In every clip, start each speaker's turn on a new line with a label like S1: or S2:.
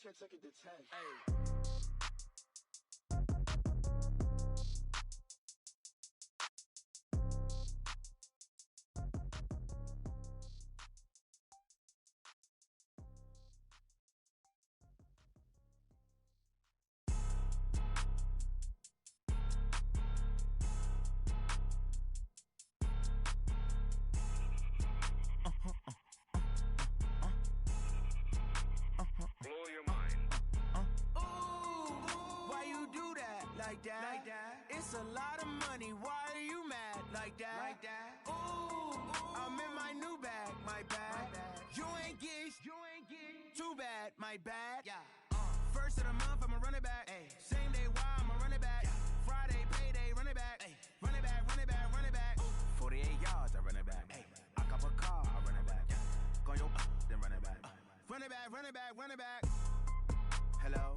S1: teacher took it to 10.
S2: Hey.
S3: Blow your mind.
S2: Why you do that like that? It's a lot of money. Why are you mad like that? Ooh, I'm in my new bag, my bad. You ain't get too bad, my bad. Yeah. First of the month, I'ma run it back. Ay. Same day, why I'ma run it back. Yeah. Friday, payday, run it back. Ay. Run it back, run it back, run it back. Ooh. 48 yards, I run it back. Ay. I cop a car, I run it back. Yeah. Go your then run it back. Run it back, run it back, run it back. Hello?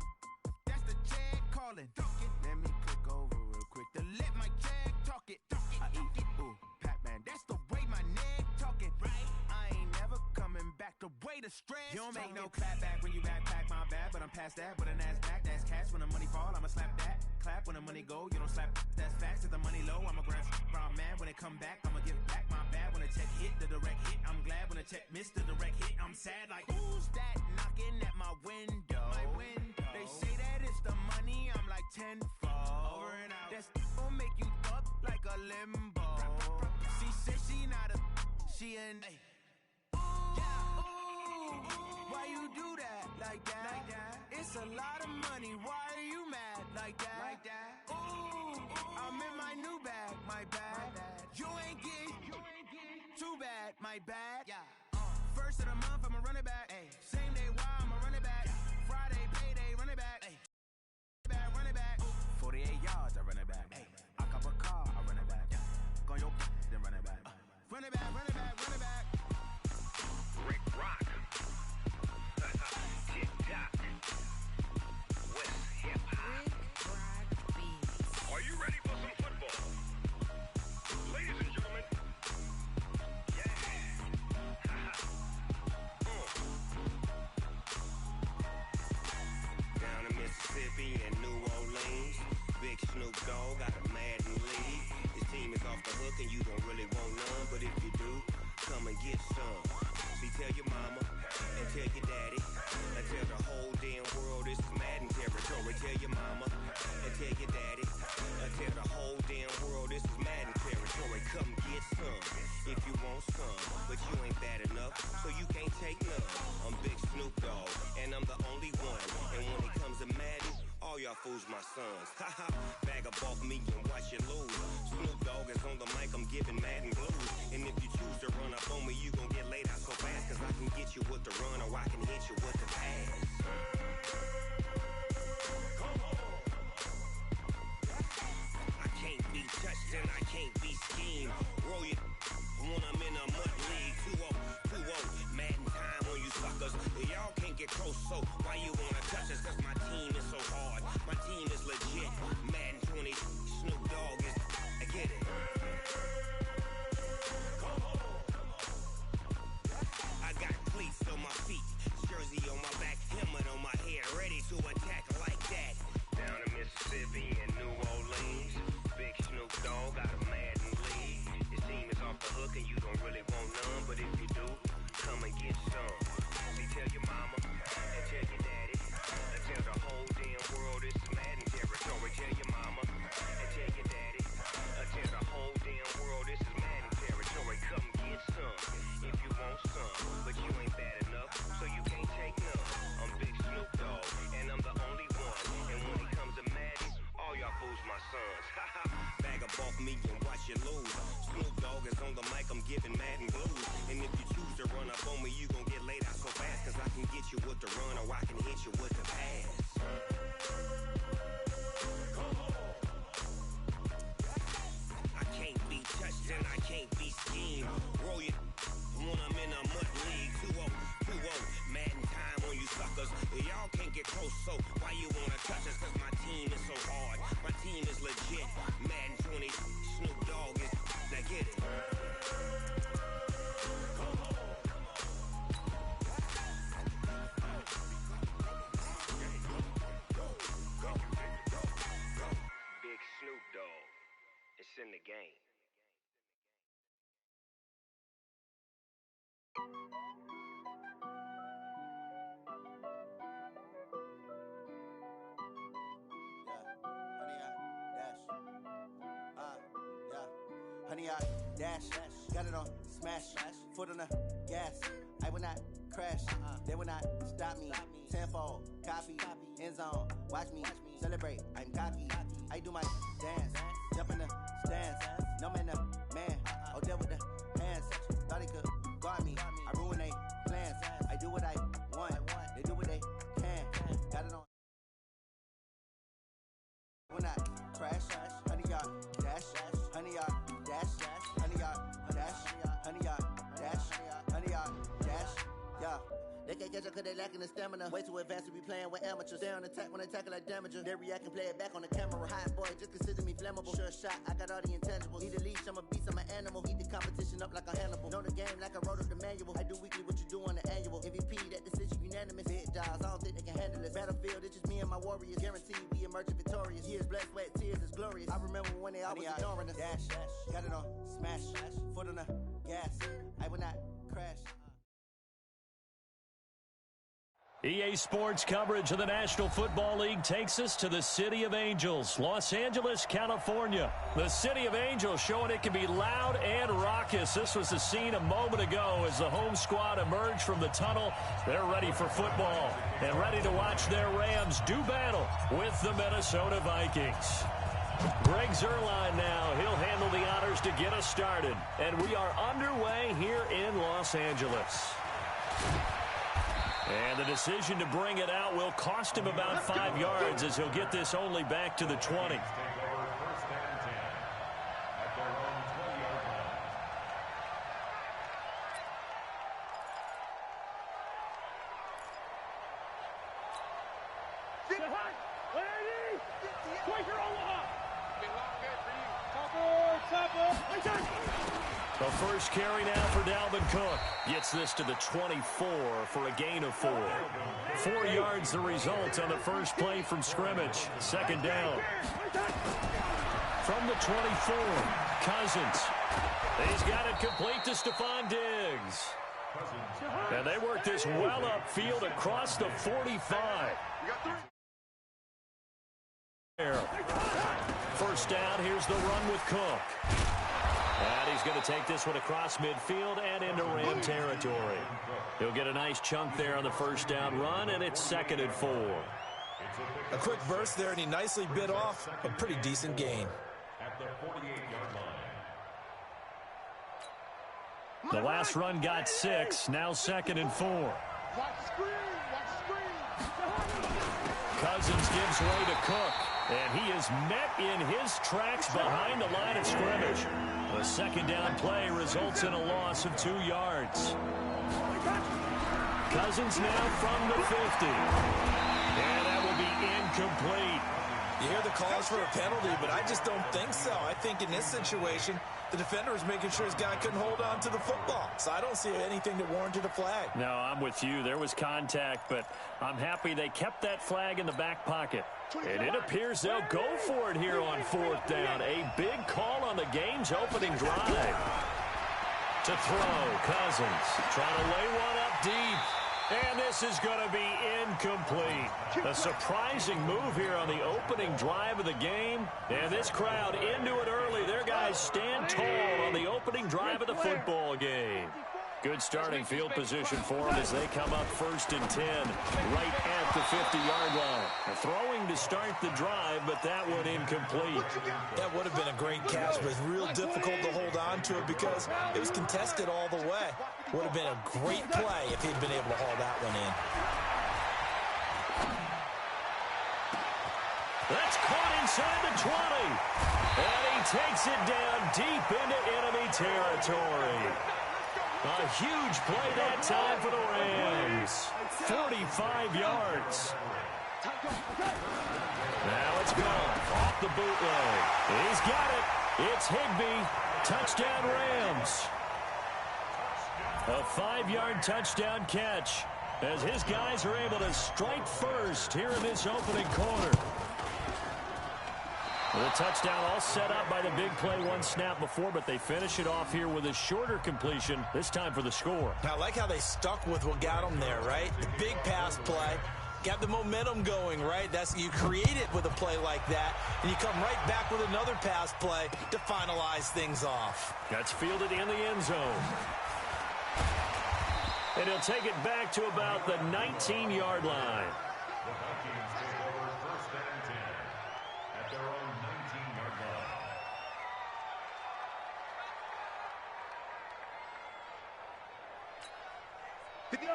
S2: That's the jag calling. Let me click over real quick to let my jag talk it. I eat it, ooh, Pac-Man. That's the way my neck talking. Right? I ain't never coming back the way the stress. You don't make no clap back when you backpack, my bad, but I'm past that. With a NASDAQ, that's cash. When the money fall, I'ma slap that. Clap when the money go, you don't slap. That's facts. If the money low, I'ma grab brown man. When it come back, I'ma give back my bad. When the check hit, the direct hit, I'm glad. When the check missed the direct hit, I'm sad. Like, who's that knocking at my window? My window. They say that it's the money, I'm like tenfold. Over and out. That's gon' make you up like a limbo. She said she not a, she an. Why you do that like that? It's a lot of money. Why are you mad like that? Ooh, I'm in my new bag, my bad. You ain't get too bad, my bad. Yeah. First of the month, I'ma run it back. Ay. Same day, why I'ma run it back. Yeah. Friday, payday, run it back. Ay. Run it back. 48 yards, I run it back. Ay. I cop a car, I run it back. Yeah. Go your then run it back. Run it back, run it back, run it back.
S3: Rick Rock. TikTok. West Hip Hop.
S4: Rick Rock Beats.
S3: Are you ready for some football? Ladies and gentlemen. Yeah. Down in Mississippi and New Orleans, Big Snoop Dogg got a Madden league. His team is off the hook and you don't really want none, but if you do, come and get some. See, tell your mama and tell your daddy and tell the whole damn world this is Madden territory. Tell your mama and tell your daddy and tell the whole damn world this is Madden territory. Come get some if you want some, but you ain't bad enough, so you can't take none. I'm Big Snoop Dogg and I'm the only one. And when it comes to Madden, all y'all fools my sons. Haha, bag up off me and watch you lose. Snoop Dogg is on the mic, I'm giving Madden blues. And if you choose to run up on me, you gon' get laid out so fast. Cause I can get you with the run or I can hit you with the pass. Come on. I can't be touched and I can't be schemed. Roll you when I'm in a mud league. 2-0, Madden time on you suckers. Y'all can't get close, so why you wanna touch us? Cause my team is so hard, my team is legit. Madden 20, Snoop Dogg is, I get it. Come on. I got cleats on my feet, jersey on my back, helmet on my head, ready to attack like that. Down in Mississippi and New Orleans, Big Snoop Dogg got a Madden league. His team is off the hook and you don't really want none, but if you do, come and get some. See, tell your mama and tell your daddy and tell the whole damn world this is Madden territory. Tell your mama and tell your daddy and tell the whole damn world this is Madden territory. Come get some if you want some, but you ain't bad enough, so you can't take none. I'm Big Snoop Dogg and I'm the only one. And when it comes to Madden, all y'all fools my sons. Bag up off me and watch you lose. Snoop Dogg is on the mic, I'm giving Madden blues. And if you choose to run up on me, you gon' get laid out so fast. Cause I can get you with the run or I can hit you with the pass. Come on. I can't be touched and I can't be schemed. Roll you when I'm in a mud league. 2-0, Madden time on you suckers. Y'all can't get close, so why you wanna touch us? Cause my team is so hard, my team is legit. Madden 20, Snoop Dogg is, now get it. Come on.
S1: Honey, I dash, got it on smash, foot on the gas. I will not crash, they will not stop me. Tenfold, copy, end zone, watch me celebrate. I'm cocky, I do my dance, jump in the stands. No man, the man, oh there with the hands. Thought he could guard me, I ruin they plans. I do what I want, they do what they can. Got it on. When I crash, honey, y'all dash, honey, y'all dash, honey, y'all dash, honey, y'all dash, honey, y'all dash, yeah. They can't catch up cause they lacking the stamina. Way too advanced to be playing with amateurs. Stay on attack when they tackle like damager. They react and play it back on the camera. Hot boy, just consider me flammable. Sure shot, I got all the intangibles. Need a leash, I'm a beast, I'm an animal. Heat the competition up like a Hannibal. Know the game like I wrote up the manual. I do weekly what you do on the annual. MVP, that decision unanimous. Big dials, I don't think they can handle it. Battlefield, it's just me and my warriors. Guaranteed we emerging victorious. Years, blood, sweat, tears, it's glorious. I remember when they always ignoring us. Dash, got it on smash, foot on the gas. I will not crash.
S5: EA Sports coverage of the National Football League takes us to the City of Angels, Los Angeles, California. The City of Angels showing it can be loud and raucous. This was the scene a moment ago as the home squad emerged from the tunnel. They're ready for football and ready to watch their Rams do battle with the Minnesota Vikings. Greg Zuerlein now. He'll handle the honors to get us started. And we are underway here in Los Angeles. And the decision to bring it out will cost him about 5 yards as he'll get this only back to the 20. The first carry now for Dalvin Cook. Gets this to the 24 for a gain of 4. 4 yards the result on the first play from scrimmage. Second down. From the 24, Cousins. He's got it complete to Stephon Diggs. And they work this well upfield across the 45. First down, here's the run with Cook. And he's going to take this one across midfield and into Ram territory. He'll get a nice chunk there on the first down run, and it's 2nd and 4.
S6: A quick burst there, and he nicely bit off a pretty decent gain.
S5: The last run got 6, now 2nd and 4. Cousins gives way to Cook, and he is met in his tracks behind the line of scrimmage. The second down play results in a loss of 2 yards. Cousins now from the 50. And that will be incomplete.
S6: You hear the calls for a penalty, but I just don't think so. I think in this situation, the defender was making sure his guy couldn't hold on to the football. So I don't see anything that warranted a flag.
S5: No, I'm with you. There was contact, but I'm happy they kept that flag in the back pocket. And it appears they'll go for it here on 4th down. A big call on the game's opening drive. To throw, Cousins trying to lay one up deep. And this is going to be incomplete. A surprising move here on the opening drive of the game. And this crowd into it early. Their guys stand tall on the opening drive of the football game. Good starting field position for them as they come up 1st and 10, right at the 50-yard line. Throwing to start the drive, but that one incomplete.
S6: That would have been a great catch, but it's real difficult to hold on to it because it was contested all the way. Would have been a great play if he'd been able to haul that one in.
S5: That's caught inside the 20. And he takes it down deep into enemy territory. A huge play that time for the Rams. 45 yards. Now it's gone. Off the bootleg. He's got it. It's Higbee. Touchdown Rams. A 5-yard touchdown catch as his guys are able to strike first here in this opening quarter. The touchdown all set up by the big play one snap before, but they finish it off here with a shorter completion, this time for the score.
S6: I like how they stuck with what got them there, right? The big pass play, got the momentum going, right? You create it with a play like that, and you come right back with another pass play to finalize things off.
S5: That's fielded in the end zone. And he'll take it back to about the 19-yard line.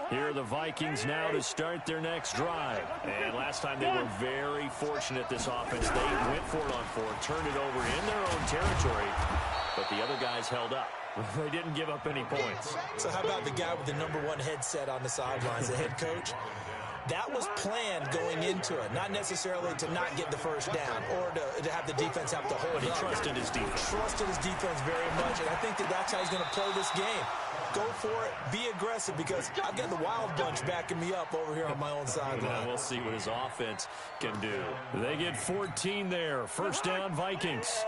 S5: Here are the Vikings now to start their next drive. And last time they were very fortunate, this offense. They went for it on fourth, turned it over in their own territory, but the other guys held up. They didn't give up any points.
S6: So how about the guy with the #1 headset on the sidelines, the head coach? That was planned going into it, not necessarily to not get the first down or to have the defense have to hold it.
S5: He trusted his defense.
S6: Trusted his defense very much, and I think that's how he's going to play this game. Go for it, be aggressive, because I've got the Wild Bunch backing me up over here on my own sideline.
S5: Yeah, we'll see what his offense can do. They get 14 there. First down, Vikings.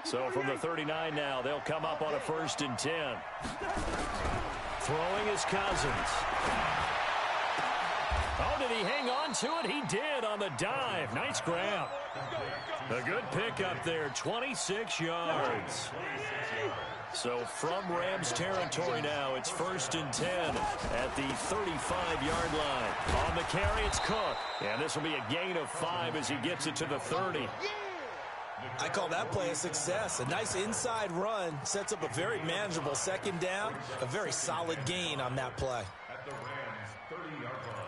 S5: So from the 39 now, they'll come up on a 1st and 10. Throwing is Cousins. Oh, did he hang on to it? He did on the dive. Nice grab. A good pickup there, 26 yards. So from Rams territory now, it's 1st and 10 at the 35-yard line. On the carry, it's Cook. And this will be a gain of 5 as he gets it to the 30.
S6: I call that play a success. A nice inside run sets up a very manageable 2nd down. A very solid gain on that play.
S7: At the Rams' 30-yard line.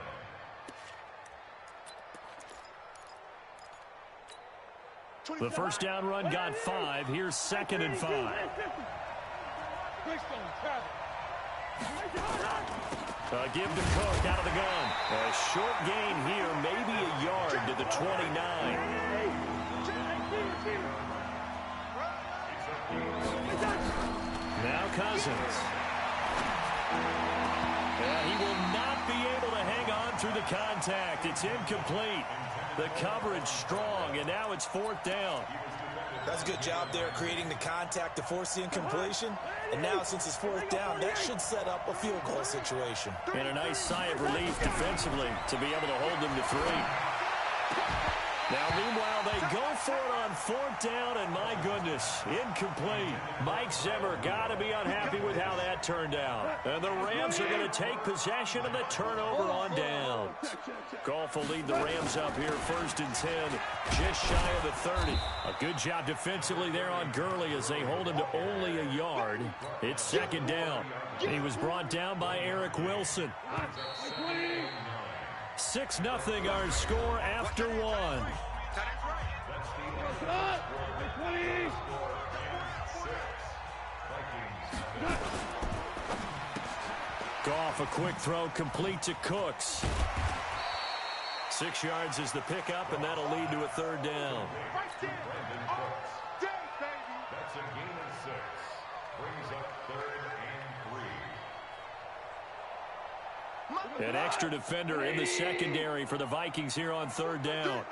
S5: The first down run got 5. Here's 2nd and 5. Give to Cook out of the gun. A short gain here, maybe a yard to the 29. Now Cousins. And he will not be able to hang on through the contact. It's incomplete. The coverage strong, and now it's 4th down.
S6: That's a good job there, creating the contact to force the incompletion. And now, since it's 4th down, that should set up a field goal situation.
S5: And a nice sigh of relief defensively to be able to hold them to 3. Now, meanwhile, they go for it on 4th down, and my goodness, incomplete. Mike Zimmer got to be unhappy with how that turned out. And the Rams are going to take possession of the turnover on down. Goff will lead the Rams up here, 1st and 10, just shy of the 30. A good job defensively there on Gurley as they hold him to only a yard. It's 2nd down. He was brought down by Eric Wilson. 6-0 our score after 1. Goff, a quick throw complete to Cooks. 6 yards is the pickup, and that'll lead to a 3rd down.
S7: That's a gain of 6. Brings up 3rd and 3.
S5: An extra defender in the secondary for the Vikings here on 3rd down.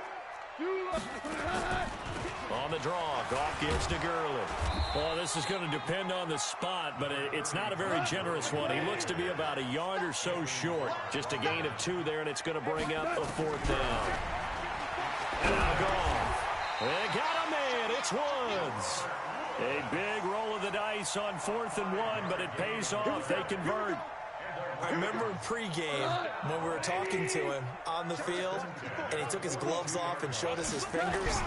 S5: On the draw, Goff gives to Gurley. Well, this is going to depend on the spot, but it's not a very generous one. He looks to be about a yard or so short. Just a gain of 2 there, and it's going to bring up a 4th down. And now Goff. They got a man. It's Woods. A big roll of the dice on 4th and 1, but it pays off. They convert.
S6: I remember in pregame when we were talking to him on the field, and he took his gloves off and showed us his fingers.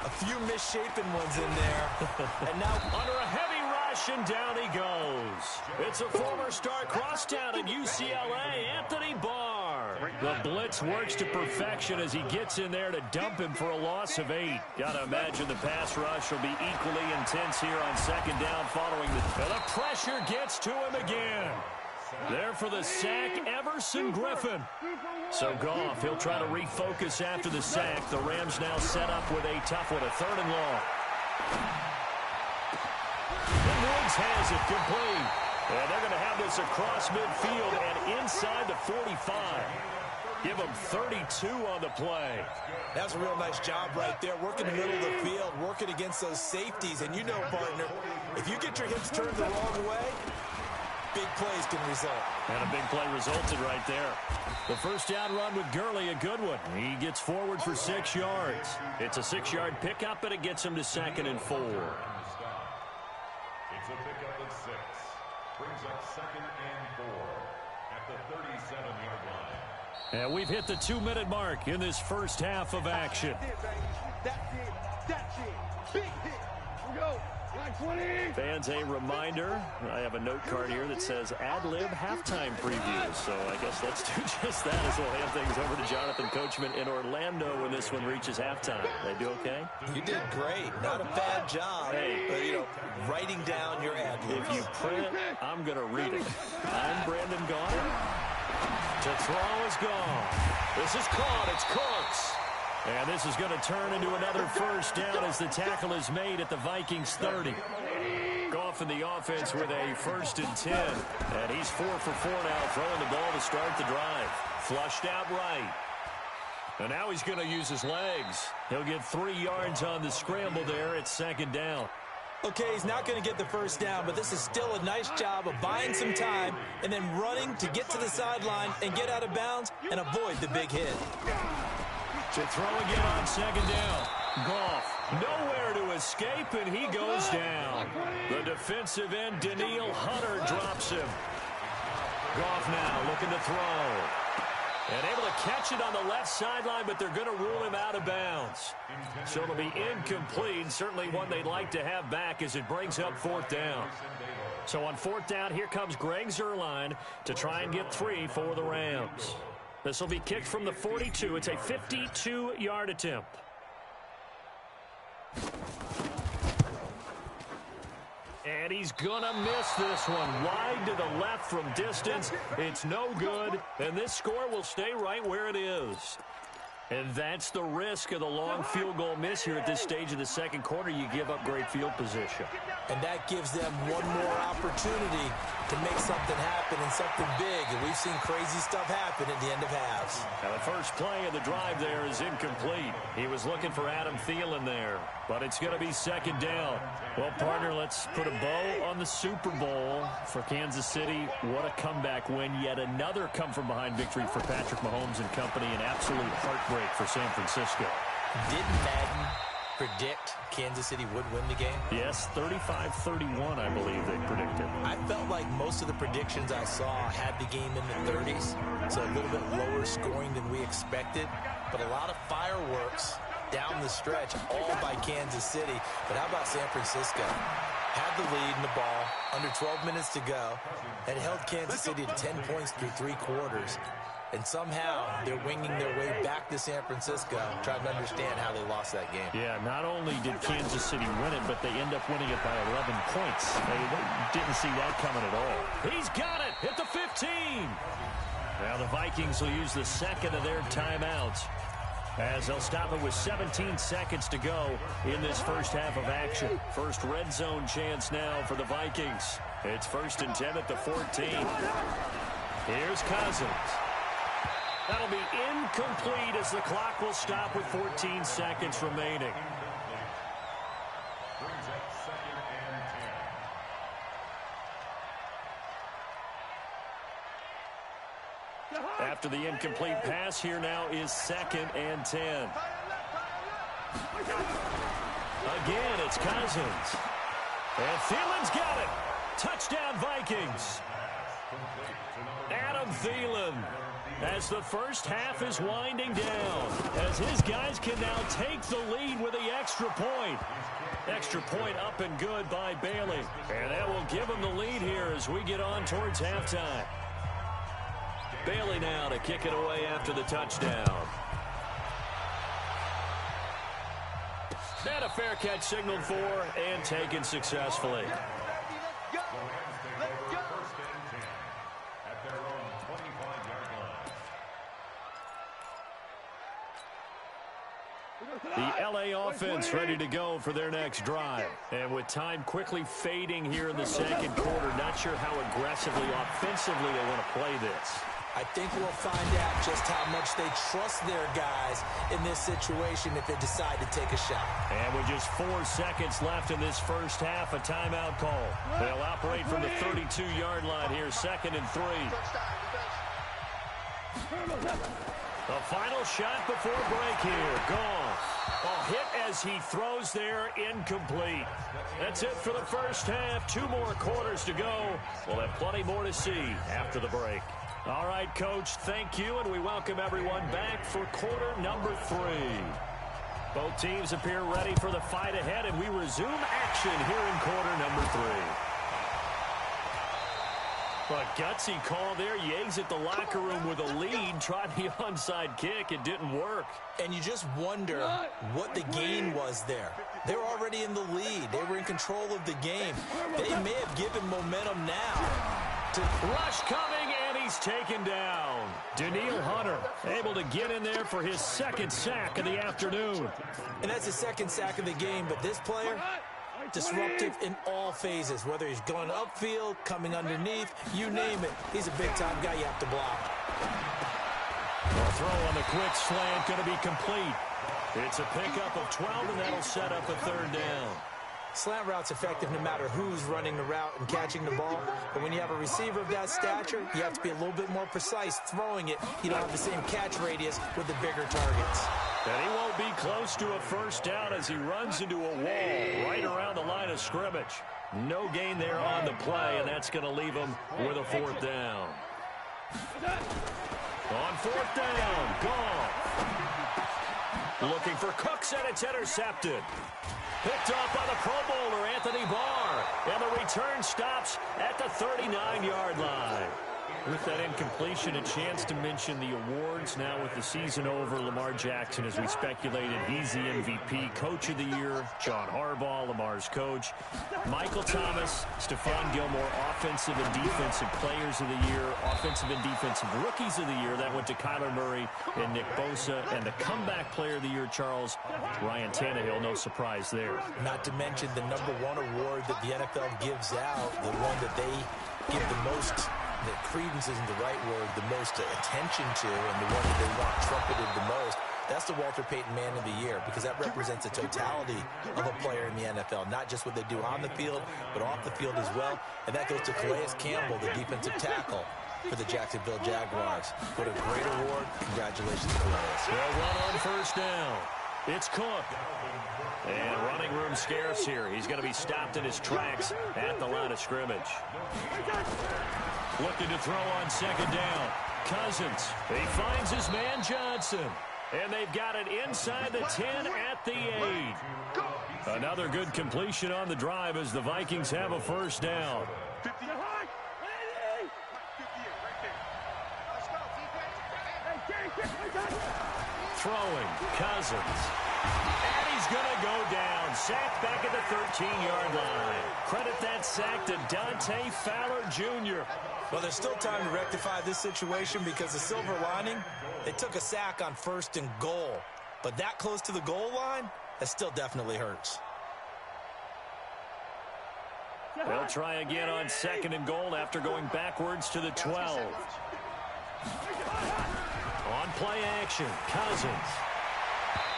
S6: A few misshapen ones in there. And now
S5: under a heavy rush, and down he goes. It's a former star crosstown at UCLA, Anthony Barr. The blitz works to perfection as he gets in there to dump him for a loss of 8. Gotta imagine the pass rush will be equally intense here on 2nd down following the pressure gets to him again. There for the sack, Everson Griffin. So Goff, he'll try to refocus after the sack. The Rams now set up with a tough one, a 3rd and long. And Woods has it complete. And they're going to have this across midfield and inside the 45. Give him 32 on the play.
S6: That's a real nice job right there, working the middle of the field, working against those safeties. And you know, partner, if you get your hips turned the wrong way, big plays can result.
S5: And a big play resulted right there. The first down run with Gurley, a good one. He gets forward for 6 yards. It's a 6-yard pickup, and it gets him to 2nd and 4.
S7: It's a pickup of 6. Brings up 2nd and 4 at the 37-yard line.
S5: And we've hit the 2-minute mark in this first half of action.
S2: That's it. Big hit. We go. Line 20.
S5: Fans, a reminder, I have a note card here that says ad-lib halftime preview. So I guess let's do just that as we'll hand things over to Jonathan Coachman in Orlando when this one reaches halftime. They do okay?
S6: You did great. Not a bad job.
S5: Hey.
S6: But, you know, writing down your ad-libs.
S5: If you print it, I'm going to read it. I'm Brandon Gaudin. To throw is gone. This is caught. It's Cooks. And this is going to turn into another first down as the tackle is made at the Vikings 30. Goff in the offense with a 1st and 10. And he's 4 for 4 now, throwing the ball to start the drive. Flushed out right. And now he's going to use his legs. He'll get 3 yards on the scramble there at 2nd down.
S6: Okay, he's not going to get the first down, but this is still a nice job of buying some time and then running to get to the sideline and get out of bounds and avoid the big hit.
S5: To throw again on 2nd down. Goff nowhere to escape, and he goes down. The defensive end, Danielle Hunter, drops him. Goff now looking to throw. And able to catch it on the left sideline, but they're going to rule him out of bounds. So it'll be incomplete. Certainly one they'd like to have back as it brings up 4th down. So on 4th down, here comes Greg Zuerlein to try and get 3 for the Rams. This will be kicked from the 42. It's a 52-yard attempt. And he's going to miss this one. Wide to the left from distance. It's no good. And this score will stay right where it is. And that's the risk of the long field goal miss here at this stage of the second quarter. You give up great field position.
S6: And that gives them one more opportunity to make something happen and something big. And we've seen crazy stuff happen at the end of halves.
S5: Now the first play of the drive there is incomplete. He was looking for Adam Thielen there, but it's going to be 2nd down. Well, partner, let's put a bow on the Super Bowl for Kansas City. What a comeback win. Yet another come-from-behind victory for Patrick Mahomes and company. An absolute heartbreak for San Francisco.
S6: Didn't Madden predict Kansas City would win the game?
S5: Yes, 35-31, I believe they predicted.
S6: I felt like most of the predictions I saw had the game in the 30s, so a little bit lower scoring than we expected, but a lot of fireworks down the stretch, all by Kansas City. But how about San Francisco? Had the lead in the ball, under 12 minutes to go, and held Kansas City to 10 points through 3 quarters. And somehow they're winging their way back to San Francisco, trying to understand how they lost that game.
S5: Yeah, not only did Kansas City win it, but they end up winning it by 11 points. They didn't see that coming at all. He's got it at the 15. Now the Vikings will use the second of their timeouts, as they'll stop it with 17 seconds to go in this first half of action. First red zone chance now for the Vikings. It's 1st and 10 at the 14. Here's Cousins. That'll be incomplete as the clock will stop with 14 seconds remaining.
S7: Brings up 2nd and 10.
S5: After the incomplete pass, here now is 2nd and 10. Again, it's Cousins. And Thielen's got it. Touchdown, Vikings. Adam Thielen, as the first half is winding down, as his guys can now take the lead with the extra point. Extra point up and good by Bailey. And that will give him the lead here as we get on towards halftime. Bailey now to kick it away after the touchdown. And a fair catch signaled for and taken successfully. The LA offense ready to go for their next drive. And with time quickly fading here in the second quarter, not sure how aggressively, offensively they want to play this.
S6: I think we'll find out just how much they trust their guys in this situation if they decide to take a shot.
S5: And with just 4 seconds left in this first half, a timeout call. They'll operate from the 32-yard line here, 2nd and 3. The final shot before break here. Gone. A hit as he throws there, incomplete. That's it for the first half. 2 more quarters to go. We'll have plenty more to see after the break. All right, Coach, thank you, and we welcome everyone back for quarter number 3. Both teams appear ready for the fight ahead, and we resume action here in quarter number 3. A gutsy call there. You exit the locker room with a lead, tried the onside kick. It didn't work.
S6: And you just wonder what the gain was there. They were already in the lead. They were in control of the game. They may have given momentum now.
S5: Rush coming, and he's taken down. Danielle Hunter able to get in there for his 2nd sack of the afternoon.
S6: And that's his 2nd sack of the game, but this player, disruptive in all phases, whether he's going upfield, coming underneath, you name it. He's a big-time guy you have to block.
S5: The throw on the quick slant going to be complete. It's a pickup of 12, and that'll set up a 3rd down.
S6: Slant route's effective no matter who's running the route and catching the ball. But when you have a receiver of that stature, you have to be a little bit more precise throwing it. You don't have the same catch radius with the bigger targets.
S5: And he won't be close to a 1st down as he runs into a wall right around the line of scrimmage. No gain there on the play, and that's going to leave him with a 4th down. On 4th down, Goff. Looking for Cooks, and it's intercepted. Picked off by the Pro Bowler, Anthony Barr. And the return stops at the 39-yard line. With that incompletion, a chance to mention the awards. Now with the season over, Lamar Jackson, as we speculated, he's the MVP, Coach of the Year. John Harbaugh, Lamar's coach. Michael Thomas, Stephon Gilmore, Offensive and Defensive Players of the Year. Offensive and Defensive Rookies of the Year. That went to Kyler Murray and Nick Bosa. And the Comeback Player of the Year, Charles, Ryan Tannehill. No surprise there.
S6: Not to mention the #1 award that the NFL gives out, the one that they give the most, the credence isn't the right word, the most attention to, and the one that they want trumpeted the most. That's the Walter Payton Man of the Year, because that represents the totality of a player in the NFL, not just what they do on the field, but off the field as well. And that goes to Calais Campbell, the defensive tackle for the Jacksonville Jaguars. What a great award. Congratulations, Calais.
S5: They'll run on 1st down. It's Cook. And running room scarce here. He's going to be stopped in his tracks at the line of scrimmage. Looking to throw on 2nd down. Cousins. He finds his man Johnson. And they've got it inside the 10 at the 8. Another good completion on the drive as the Vikings have a 1st down. Throwing. Cousins. And he's going to go down. Sacked back at the 13-yard line. Credit that sack to Dante Fowler Jr.
S6: Well, there's still time to rectify this situation because the silver lining, they took a sack on 1st and goal. But that close to the goal line, that still definitely hurts.
S5: They'll try again on 2nd and goal after going backwards to the 12. On play action, Cousins.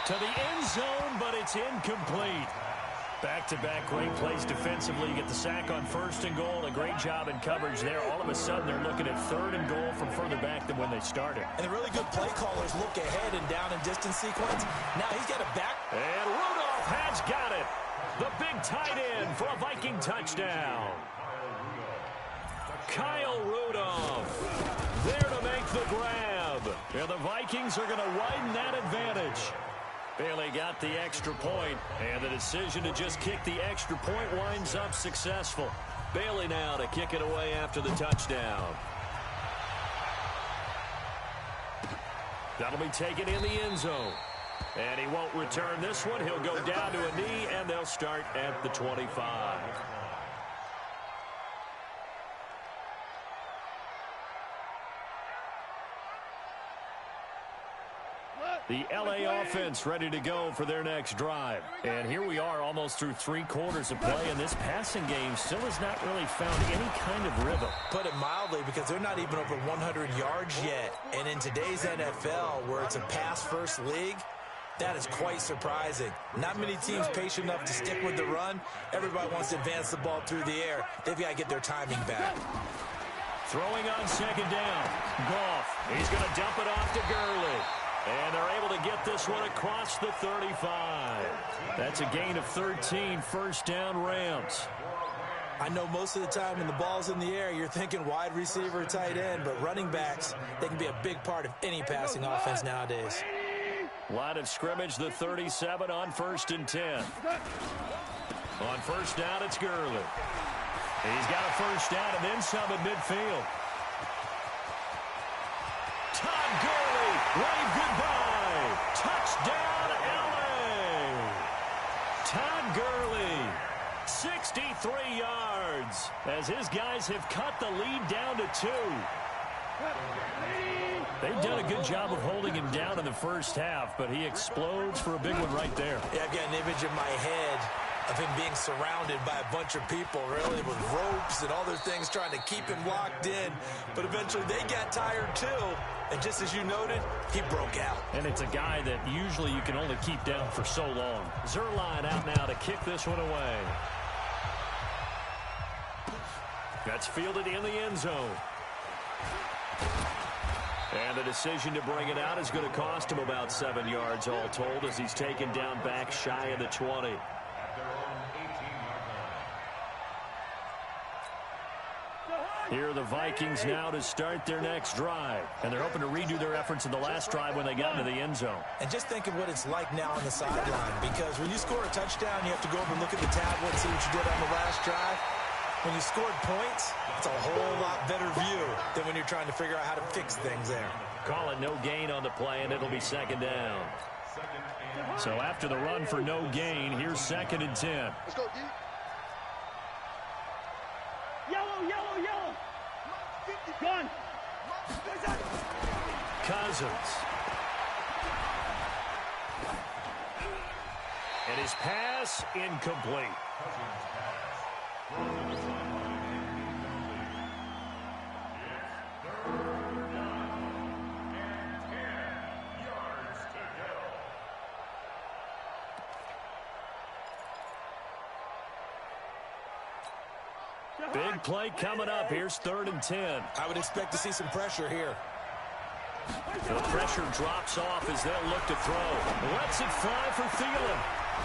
S5: To the end zone, but it's incomplete. Back-to-back great plays defensively. You get the sack on 1st and goal. A great job in coverage there. All of a sudden, they're looking at 3rd and goal from further back than when they started.
S6: And the really good play callers look ahead and down and distance sequence. Now he's got it back.
S5: And Rudolph has got it. The big tight end for a Viking touchdown. Kyle Rudolph there to make the grab. And the Vikings are going to widen that advantage. Bailey got the extra point, and the decision to just kick the extra point winds up successful. Bailey now to kick it away after the touchdown. That'll be taken in the end zone. And he won't return this one. He'll go down to a knee, and they'll start at the 25. The L.A. offense ready to go for their next drive. And here we are almost through 3 quarters of play, and this passing game still has not really found any kind of rhythm.
S6: Put it mildly, because they're not even over 100 yards yet. And in today's NFL, where it's a pass-first league, that is quite surprising. Not many teams patient enough to stick with the run. Everybody wants to advance the ball through the air. They've got to get their timing back.
S5: Throwing on second down. Goff. He's going to dump it off to Gurley. And they're able to get this one across the 35. That's a gain of 13, first down Rams.
S6: I know most of the time when the ball's in the air, you're thinking wide receiver, tight end, but running backs, they can be a big part of any passing offense nowadays.
S5: Line of scrimmage, the 37 on 1st and 10. On first down, it's Gurley. He's got a first down and then some at midfield. Todd Gurley, wave goodbye. Touchdown, L.A. Todd Gurley, 63 yards, as his guys have cut the lead down to 2. They've done a good job of holding him down in the first half, but he explodes for a big one right there.
S6: Yeah, I've got an image in my head of him being surrounded by a bunch of people, really, with ropes and other things trying to keep him locked in. But eventually they got tired too. And just as you noted, he broke out.
S5: And it's a guy that usually you can only keep down for so long. Zuerlein out now to kick this one away. That's fielded in the end zone. And the decision to bring it out is going to cost him about 7 yards all told, as he's taken down back shy of the 20. Here are the Vikings now to start their next drive. And they're hoping to redo their efforts in the last drive when they got into the end zone.
S6: And just think of what it's like now on the sideline, because when you score a touchdown, you have to go over and look at the tablet and see what you did on the last drive. When you scored points, it's a whole lot better view than when you're trying to figure out how to fix things there.
S5: Call it no gain on the play, and it'll be second down. So after the run for no gain, here's 2nd and 10.
S8: Let's go, D.
S9: Yellow, yellow, yellow. Gun.
S5: Cousins. And his pass incomplete. Big play coming up. Here's 3rd and 10.
S6: I would expect to see some pressure here.
S5: The pressure drops off as they'll look to throw. Lets it fly for Thielen.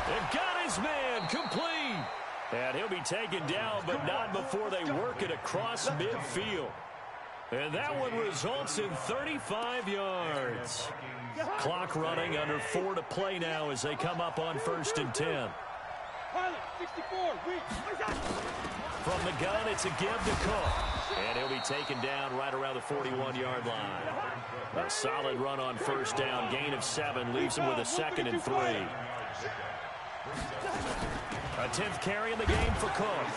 S5: They've got his man complete. And he'll be taken down, but not before they work it across midfield. And that one results in 35 yards. Clock running, under 4 to play now as they come up on 1st and 10. From the gun, it's a give to Cook. And he'll be taken down right around the 41-yard line. A solid run on first down. Gain of 7 leaves him with a 2nd and 3. A 10th carry in the game for Cook.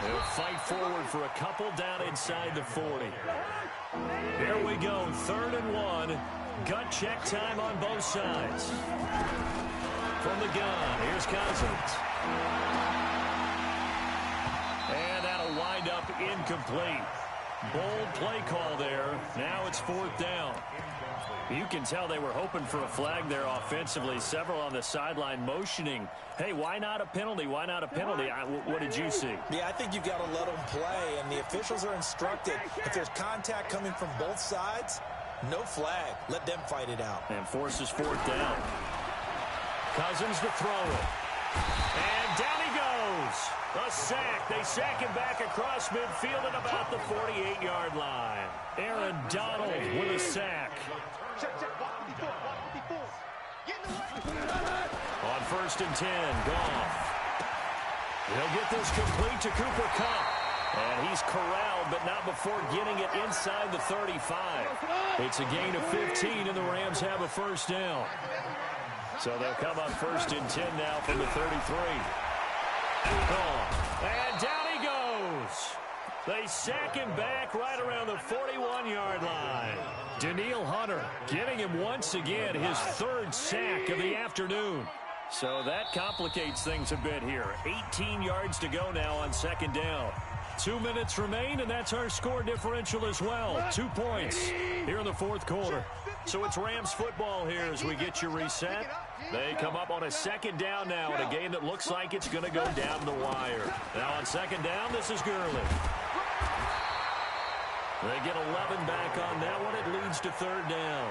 S5: He'll fight forward for a couple down inside the 40. Here we go, 3rd and 1. Gut check time on both sides. From the gun, here's Cousins. And that'll wind up incomplete. Bold play call there. Now it's 4th down. You can tell they were hoping for a flag there offensively. Several on the sideline motioning. Hey, why not a penalty? Why not a penalty? What did you see?
S6: Yeah, I think you've got to let them play, and the officials are instructed. If there's contact coming from both sides, no flag. Let them fight it out.
S5: And forces 4th down. Cousins to throw it. And down he goes. A sack. They sack him back across midfield at about the 48-yard line. Aaron Donald with a sack. On 1st and 10, Goff. He'll get this complete to Cooper Kupp. And he's corralled, but not before getting it inside the 35. It's a gain of 15, and the Rams have a first down. So they'll come up 1st and 10 now from the 33. Goff. And down he goes. They sack him back right around the 41-yard line. Danielle Hunter getting him once again his third sack of the afternoon. So that complicates things a bit here. 18 yards to go now on second down. 2 minutes remain, and that's our score differential as well. 2 points here in the fourth quarter. So it's Rams football here as we get you reset. They come up on a second down now in a game that looks like it's going to go down the wire. Now on second down, this is Gurley. They get 11 back on that one. It leads to third down.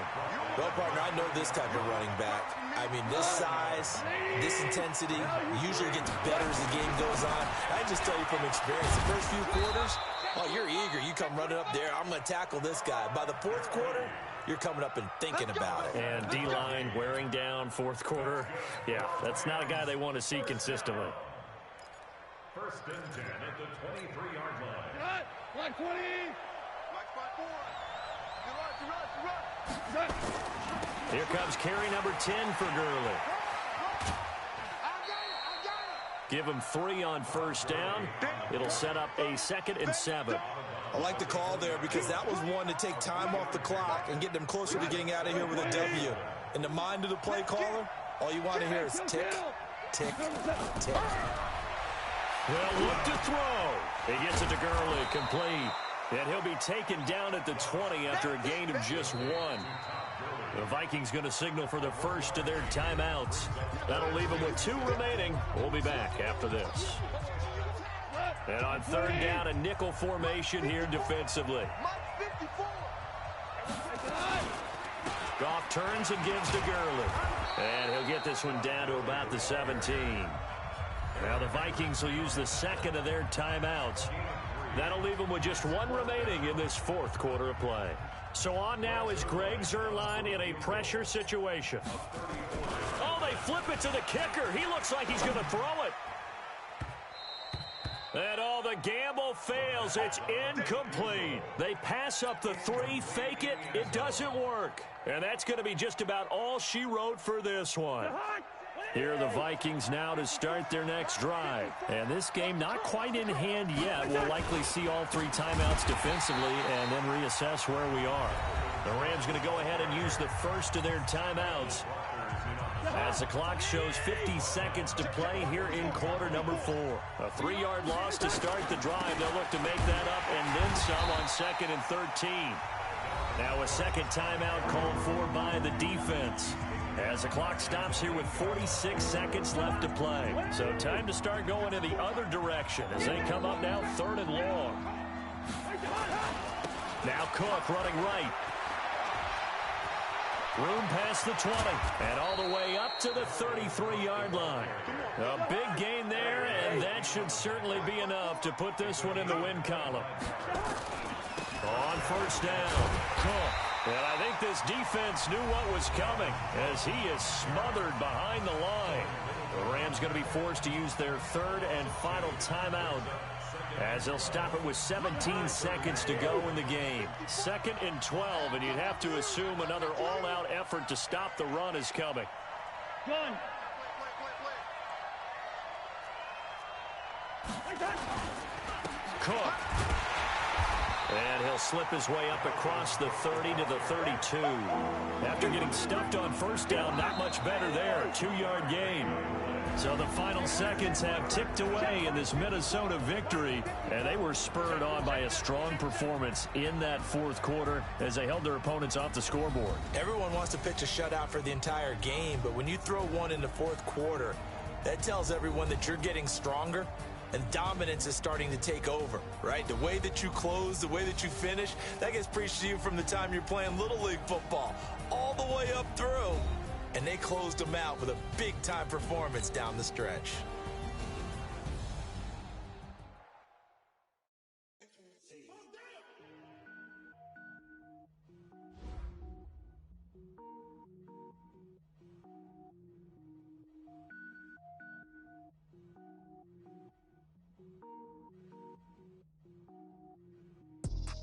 S6: Well, partner, I know this type of running back. I mean, this size, this intensity usually gets better as the game goes on. I just tell you from experience, the first few quarters, oh, you're eager. You come running up there. I'm going to tackle this guy. By the fourth quarter, you're coming up and thinking about it.
S5: And D-line wearing down fourth quarter. Yeah, that's not a guy they want to see consistently.
S7: First and 10 at the 23-yard line.
S9: Line 20.
S5: Here comes carry number 10 for Gurley. Give him 3 on first down. It'll set up a 2nd and 7.
S6: I like the call there because that was one to take time off the clock and get them closer to getting out of here with a W. In the mind of the play caller, all you want to hear is tick, tick, tick.
S5: Well, look to throw. He gets it to Gurley, complete. And he'll be taken down at the 20 after a gain of just 1. The Vikings going to signal for the first of their timeouts. That'll leave them with 2 remaining. We'll be back after this. And on third down, a nickel formation here defensively. Goff turns and gives to Gurley. And he'll get this one down to about the 17. Now the Vikings will use the second of their timeouts. That'll leave them with just 1 remaining in this fourth quarter of play. So on now is Greg Zuerlein in a pressure situation. Oh, they flip it to the kicker. He looks like he's going to throw it. And all the gamble fails. It's incomplete. They pass up the 3, fake it. It doesn't work. And that's going to be just about all she wrote for this one. Here are the Vikings now to start their next drive. And this game not quite in hand yet. We'll likely see all 3 timeouts defensively and then reassess where we are. The Rams going to go ahead and use the first of their timeouts as the clock shows 50 seconds to play here in quarter number 4. A 3-yard loss to start the drive. They'll look to make that up and then some on 2nd and 13. Now a second timeout called for by the defense as the clock stops here with 46 seconds left to play. So time to start going in the other direction as they come up now 3rd and long. Now Cook running right. Room past the 20 and all the way up to the 33-yard line. A big gain there, and that should certainly be enough to put this one in the win column. On first down, Cook. And I think this defense knew what was coming as he is smothered behind the line. The Rams going to be forced to use their 3rd and final timeout as they'll stop it with 17 seconds to go in the game. 2nd and 12, and you'd have to assume another all-out effort to stop the run is coming.
S9: Gun.
S5: Cook. And he'll slip his way up across the 30 to the 32. After getting stuffed on first down, not much better there. 2-yard gain. So the final seconds have ticked away in this Minnesota victory, and they were spurred on by a strong performance in that fourth quarter as they held their opponents off the scoreboard.
S6: Everyone wants to pitch a shutout for the entire game, but when you throw one in the fourth quarter, that tells everyone that you're getting stronger and dominance is starting to take over, right? The way that you close, the way that you finish, that gets preached to you from the time you're playing Little League football all the way up through. And they closed them out with a big-time performance down the stretch.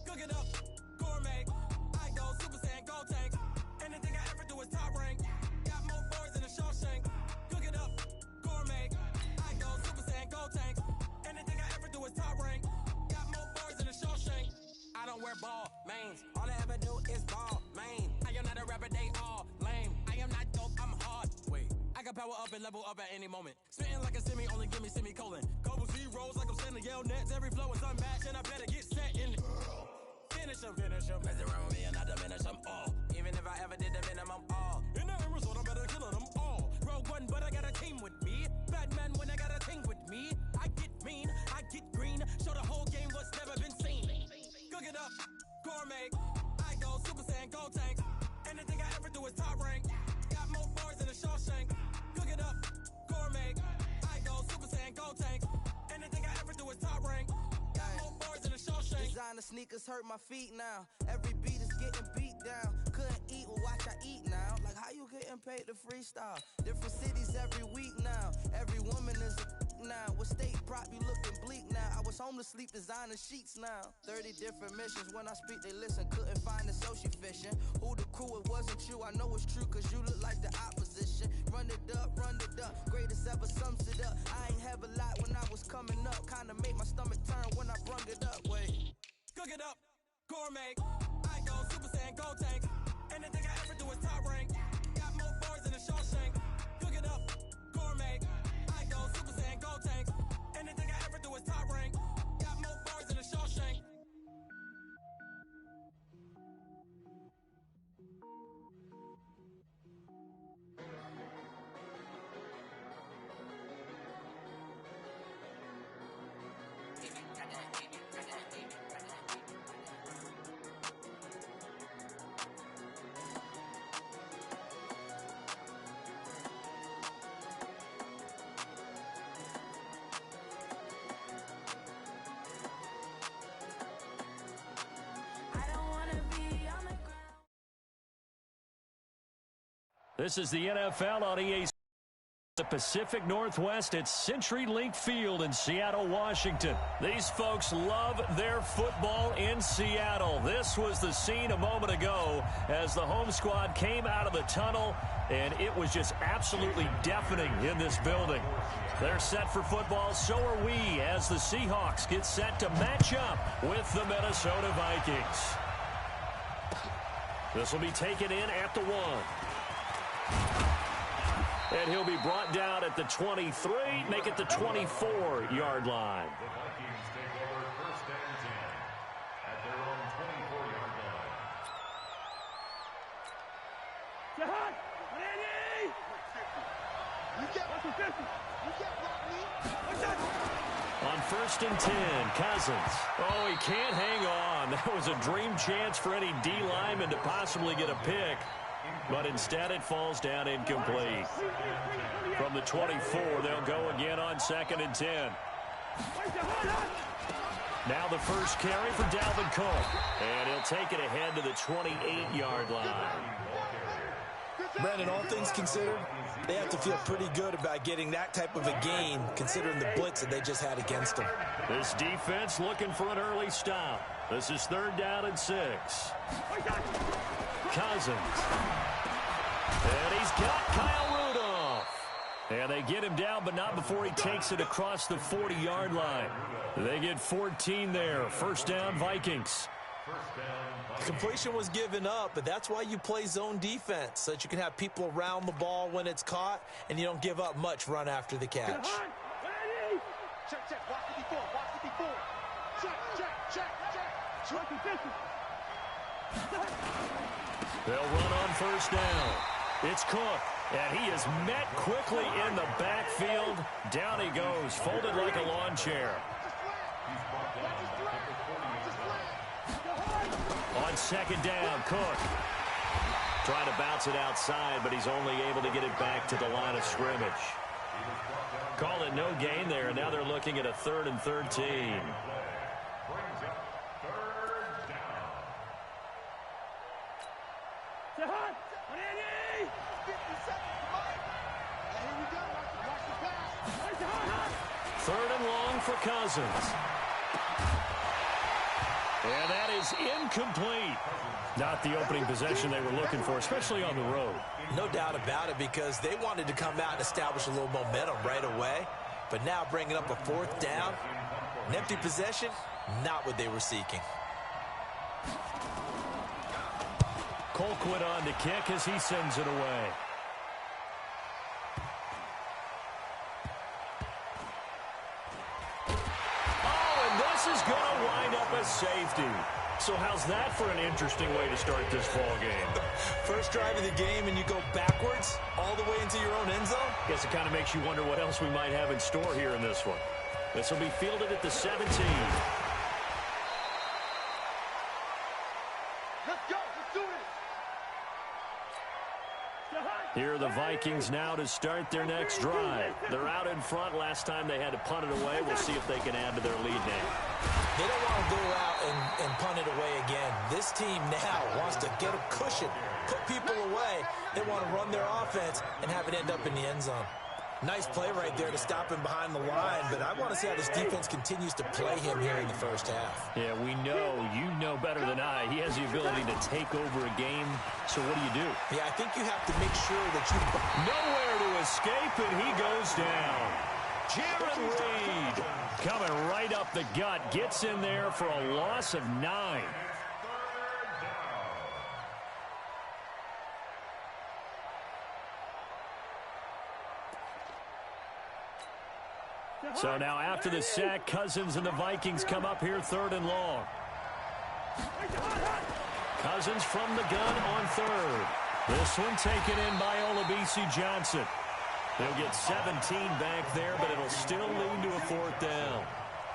S2: Cook it up, gourmet. I go Super Saiyan, gold tank. Anything I ever do is top rank. Got more boys than a Shawshank. Cook it up, gourmet.
S8: power up and level up at any moment. Spitting like a semi, only give me semicolon. Couple zeros like I'm sending yell nets. Every flow is unmatched and I better get set in. Finish them. Mess around with me and I diminish them all. Even if I ever did the minimum all. In the end result, I better kill them all. Rogue one, but I got a team with me. Batman when I got a team with me. I get mean, I get green. Show the whole game what's never been seen. Cook it up, gourmet. I go Super Saiyan, Gold Tank. Anything I ever do is top rank. Got more bars than a Shawshank. Cook it up, gourmet. I go Super Saiyan, Gold Tank. Anything I ever do is top rank. Got more bars than a Shawshank.
S10: Designer sneakers hurt my feet now. Every beat is getting beat down. Couldn't eat, well watch I eat now. Like how you getting paid to freestyle? Different cities every week now. Every woman is a now. With state prop you looking bleak now. I was home to sleep designer sheets now. 30 different missions. When I speak they listen. Couldn't find it so she fishing. Who the crew, it wasn't you. I know it's true cause you look like the opposition. Run it up. Greatest ever sums it up. I ain't have a lot when I was coming up. Kinda made my stomach turn when I brung it up. Wait.
S8: Cook it up, gourmet. I go Super Saiyan, Gold Tank. Anything I ever do is top rank. Got more bars than a Shawshank. Cook it up, gourmet. I go Super Saiyan, Gold Tank. Anything I ever do is top rank. Got more bars than a Shawshank.
S5: This is the NFL on EA. The Pacific Northwest at CenturyLink Field in Seattle, Washington. These folks love their football in Seattle. This was the scene a moment ago as the home squad came out of the tunnel, and it was just absolutely deafening in this building. They're set for football, so are we, as the Seahawks get set to match up with the Minnesota Vikings. This will be taken in at the 1. And he'll be brought down at the 23, make it the 24-yard line.
S7: The Vikings take over first and 10 at their own 24-yard line.
S9: Jahan, ready? You get what you get me.
S5: On first and 10, Cousins. Oh, he can't hang on. That was a dream chance for any D lineman to possibly get a pick. But instead it falls down incomplete. From the 24, they'll go again on second and 10. Now the first carry for Dalvin Cook. And he'll take it ahead to the 28-yard line.
S6: Brandon, all things considered, they have to feel pretty good about getting that type of a gain considering the blitz that they just had against them.
S5: This defense looking for an early stop. This is 3rd down and 6. Cousins. And he's got Kyle Rudolph. And they get him down, but not before he takes it across the 40-yard line. They get 14 there. First down, Vikings.
S6: The completion was given up, but that's why you play zone defense, so that you can have people around the ball when it's caught, and you don't give up much run after the catch.
S9: Check, watch 54, watch 54. Check.
S5: They'll run on first down. It's Cook, and he is met quickly in the backfield. Down he goes, folded like a lawn chair. On second down, Cook. Trying to bounce it outside, but he's only able to get it back to the line of scrimmage. Call it no gain there, and now they're looking at a 3rd and 13. Third and long for Cousins. And that is incomplete. Not the opening possession they were looking for, especially on the road.
S6: No doubt about it, because they wanted to come out and establish a little momentum right away. But now bringing up a 4th down, an empty possession, not what they were seeking.
S5: Colquitt on to kick as he sends it away. this is going to wind up a safety. So how's that for an interesting way to start this ball game?
S6: First drive of the game and you go backwards all the way into your own end zone?
S5: Guess it kind of makes you wonder what else we might have in store here in this one. This will be fielded at the 17.
S9: Let's go. Let's do this.
S5: Here are the Vikings now to start their next drive. They're out in front. Last time they had to punt it away. We'll see if they can add to their lead now.
S6: They don't want to go out and punt it away again. This team now wants to get a cushion, put people away. They want to run their offense and have it end up in the end zone. Nice play right there to stop him behind the line, but I want to see how this defense continues to play him here in the first half.
S5: Yeah, we know. You know better than I. He has the ability to take over a game. So what do?
S6: Yeah, I think you have to make sure that you...
S5: Nowhere to escape, and he goes down. Jaron Reed coming right up the gut. Gets in there for a loss of 9. So now after the sack, Cousins and the Vikings come up here 3rd and long. Cousins from the gun on 3rd. This one taken in by Olabisi Johnson. They'll get 17 back there, but it'll still lead to a 4th down.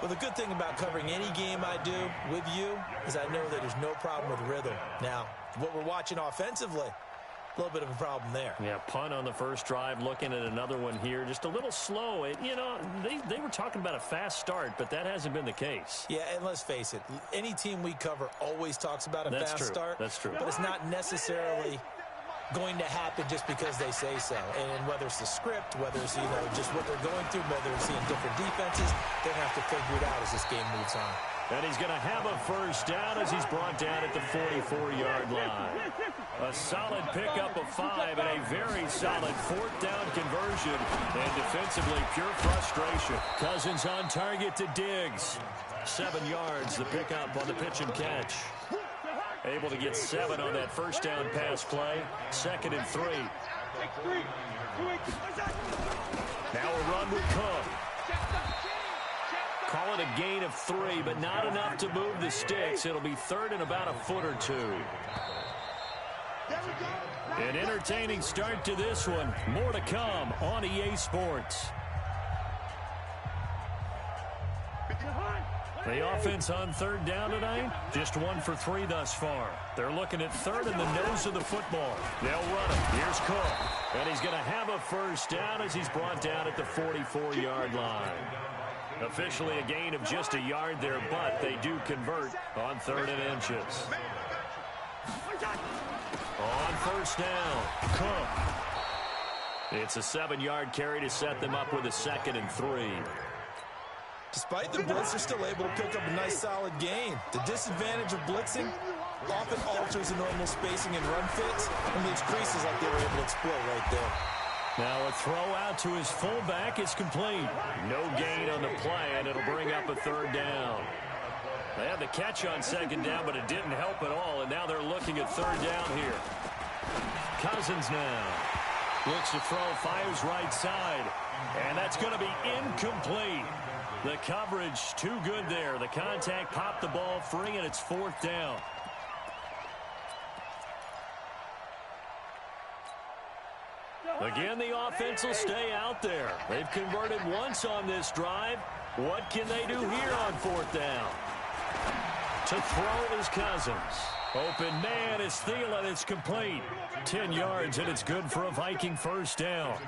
S6: Well, the good thing about covering any game I do with you is I know that there's no problem with rhythm. Now, what we're watching offensively, a little bit of a problem there.
S5: Yeah, punt on the first drive, looking at another one here. Just a little slow. You know, they were talking about a fast start, but that hasn't been the case.
S6: Yeah, and let's face it, any team we cover always talks about a fast start.
S5: That's true.
S6: But it's not necessarily going to happen just because they say so. And whether it's the script, whether it's, just what they're going through, whether it's seeing different defenses, they're going to have to figure it out as this game moves on.
S5: And he's going to have a first down as he's brought down at the 44-yard line. A solid pickup of 5 and a very solid 4th down conversion. And defensively, pure frustration. Cousins on target to Diggs. 7 yards, the pickup on the pitch and catch. Able to get 7 on that first down pass play. 2nd and 3. Now a run with Cook. Call it a gain of 3, but not enough to move the sticks. It'll be 3rd and about a foot or 2. An entertaining start to this one. More to come on EA Sports. The offense on 3rd down tonight, just 1 for 3 thus far. They're looking at 3rd in the nose of the football. They'll run it. Here's Cook. And he's going to have a first down as he's brought down at the 44-yard line. Officially a gain of just a yard there, but they do convert on 3rd and inches. On first down, Cook. It's a 7-yard carry to set them up with a 2nd and 3.
S6: Despite the blitz, they're still able to pick up a nice solid gain. The disadvantage of blitzing often alters the normal spacing and run fits and leaves creases like they were able to exploit right there.
S5: Now a throw out to his fullback is complete. No gain on the play, and it'll bring up a 3rd down. They had the catch on 2nd down, but it didn't help at all, and now they're looking at 3rd down here. Cousins now looks to throw, fires right side, and that's going to be incomplete. The coverage too good there. The contact popped the ball free, and it's 4th down. Again, the offense will stay out there. They've converted once on this drive. What can they do here on 4th down? To throw is Cousins. Open man is Thielen. It's complete. 10 yards, and it's good for a Viking first down.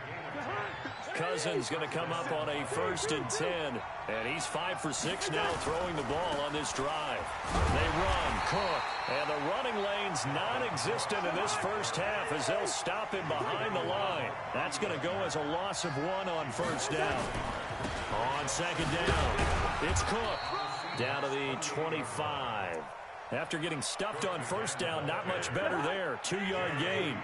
S5: Cousins going to come up on a 1st and 10, and he's 5 for 6 now throwing the ball on this drive. They run, Cook, and the running lane's non-existent in this first half as they'll stop him behind the line. That's going to go as a loss of 1 on first down. On 2nd down, it's Cook down to the 25. After getting stuffed on first down, not much better there. 2-yard gain.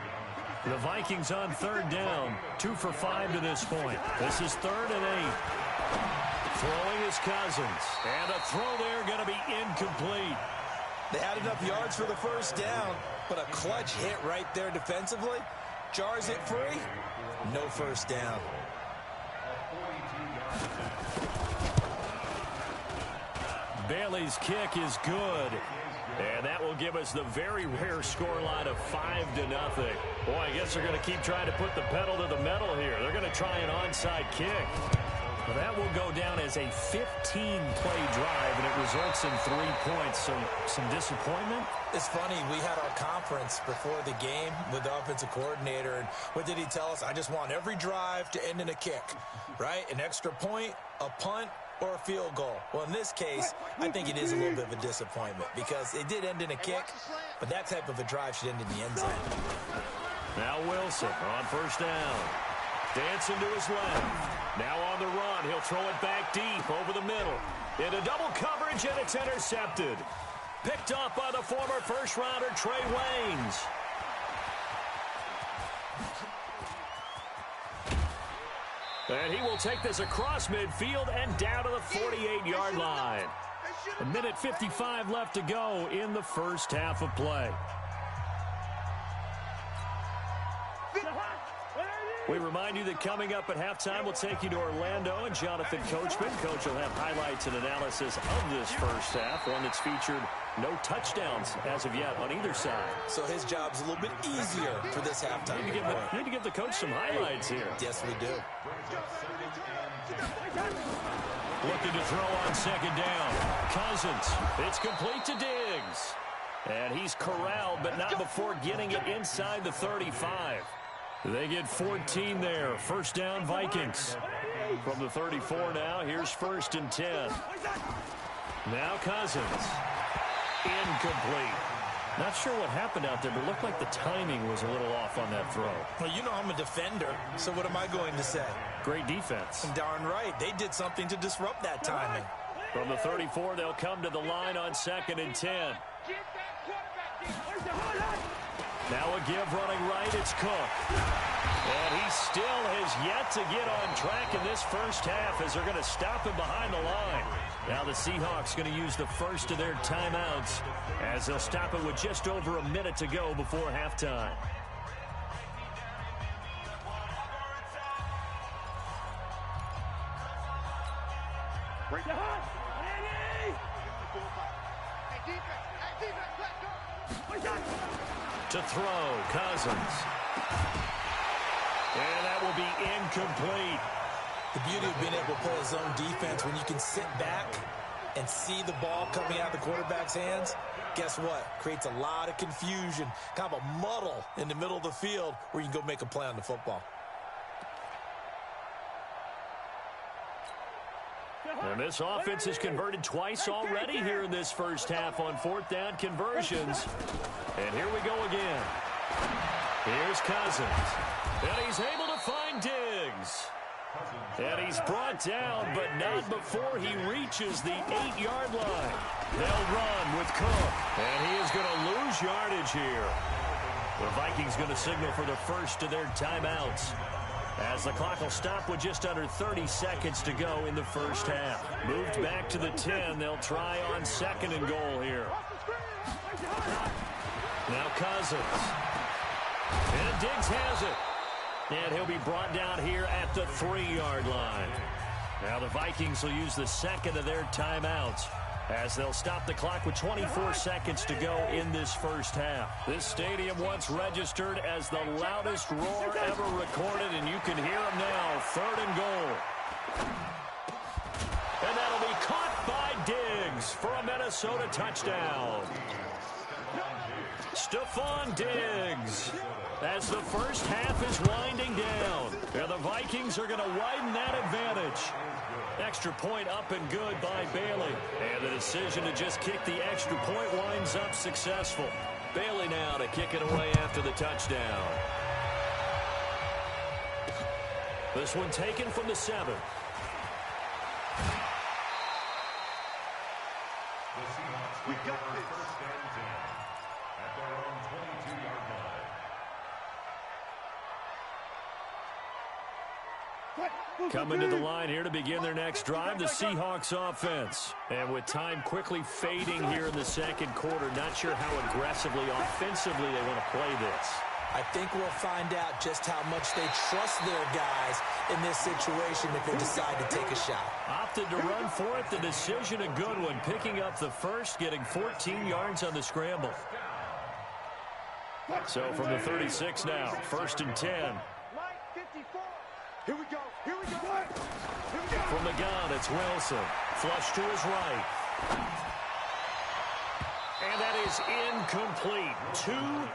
S5: The Vikings on 3rd down, 2 for 5 to this point. This is 3rd and 8. Throwing is Cousins. And a throw there going to be incomplete.
S6: They had enough yards for the first down, but a clutch hit right there defensively. Jars it free. No first down.
S5: Bailey's kick is good. And that will give us the very rare scoreline of 5-0. Boy, I guess they're going to keep trying to put the pedal to the metal here. They're going to try an onside kick. Well, that will go down as a 15-play drive, and it results in 3 points. So some disappointment?
S6: It's funny. We had our conference before the game with the offensive coordinator, and what did he tell us? I just want every drive to end in a kick, right? An extra point, a punt, or a field goal. Well, in this case, I think it is a little bit of a disappointment because it did end in a kick, but that type of a drive should end in the end zone.
S5: Now Wilson on first down. Dancing to his left. Now on the run. He'll throw it back deep over the middle. Into double coverage, and it's intercepted. Picked off by the former first-rounder Trey Waynes. And he will take this across midfield and down to the 48-yard line. 1:55 left to go in the first half of play. We remind you that coming up at halftime, we'll take you to Orlando and Jonathan Coachman. Coach will have highlights and analysis of this first half, one that's featured no touchdowns as of yet on either side.
S6: So his job's a little bit easier for this halftime.
S5: You need to give the coach some highlights here.
S6: Yes, we do.
S5: Looking to throw on second down. Cousins. It's complete to Diggs. And he's corralled, but not before getting it inside the 35. They get 14 there. First down, Vikings. From the 34 now, here's 1st and 10. Now Cousins. Incomplete. Not sure what happened out there, but it looked like the timing was a little off on that throw.
S6: Well, you know I'm a defender, so what am I going to say?
S5: Great defense.
S6: Darn right. They did something to disrupt that timing.
S5: From the 34, they'll come to the line on 2nd and 10. Now a give running right, it's Cook. And he still has yet to get on track in this first half as they're going to stop him behind the line. Now the Seahawks going to use the first of their timeouts as they'll stop it with just over a minute to go before halftime.
S9: Break the hot.
S5: To throw, Cousins. And that will be incomplete.
S6: The beauty of being able to play a zone defense when you can sit back and see the ball coming out of the quarterback's hands, guess what? Creates a lot of confusion, kind of a muddle in the middle of the field where you can go make a play on the football.
S5: And this offense has converted twice already here in this first half on 4th down conversions. And here we go again. Here's Cousins. And he's able to find Diggs. And he's brought down, but not before he reaches the 8-yard line. They'll run with Cook. And he is going to lose yardage here. The Vikings going to signal for the first of their timeouts, as the clock will stop with just under 30 seconds to go in the first half. Moved back to the 10. They'll try on 2nd and goal here. Now Cousins. And Diggs has it. And he'll be brought down here at the 3-yard line. Now the Vikings will use the second of their timeouts as they'll stop the clock with 24 seconds to go in this first half. This stadium once registered as the loudest roar ever recorded, and you can hear them now. 3rd and goal. And that'll be caught by Diggs for a Minnesota touchdown. Stephon Diggs, as the first half is winding down. And the Vikings are going to widen that advantage. Extra point up and good by Bailey. And the decision to just kick the extra point winds up successful. Bailey now to kick it away after the touchdown. This one taken from the 7.
S7: We got this. First and 10 at their own 22-yard line.
S5: Coming to the line here to begin their next drive, the Seahawks offense. And with time quickly fading here in the second quarter, not sure how aggressively, offensively they want to play this.
S6: I think we'll find out just how much they trust their guys in this situation if they decide to take a shot.
S5: Opted to run for it. The decision a good one. Picking up the first, getting 14 yards on the scramble. So from the 36 now, 1st and 10.
S9: Here we go. Here we go.
S5: From the gun, it's Wilson. Flush to his right. And that is incomplete. 2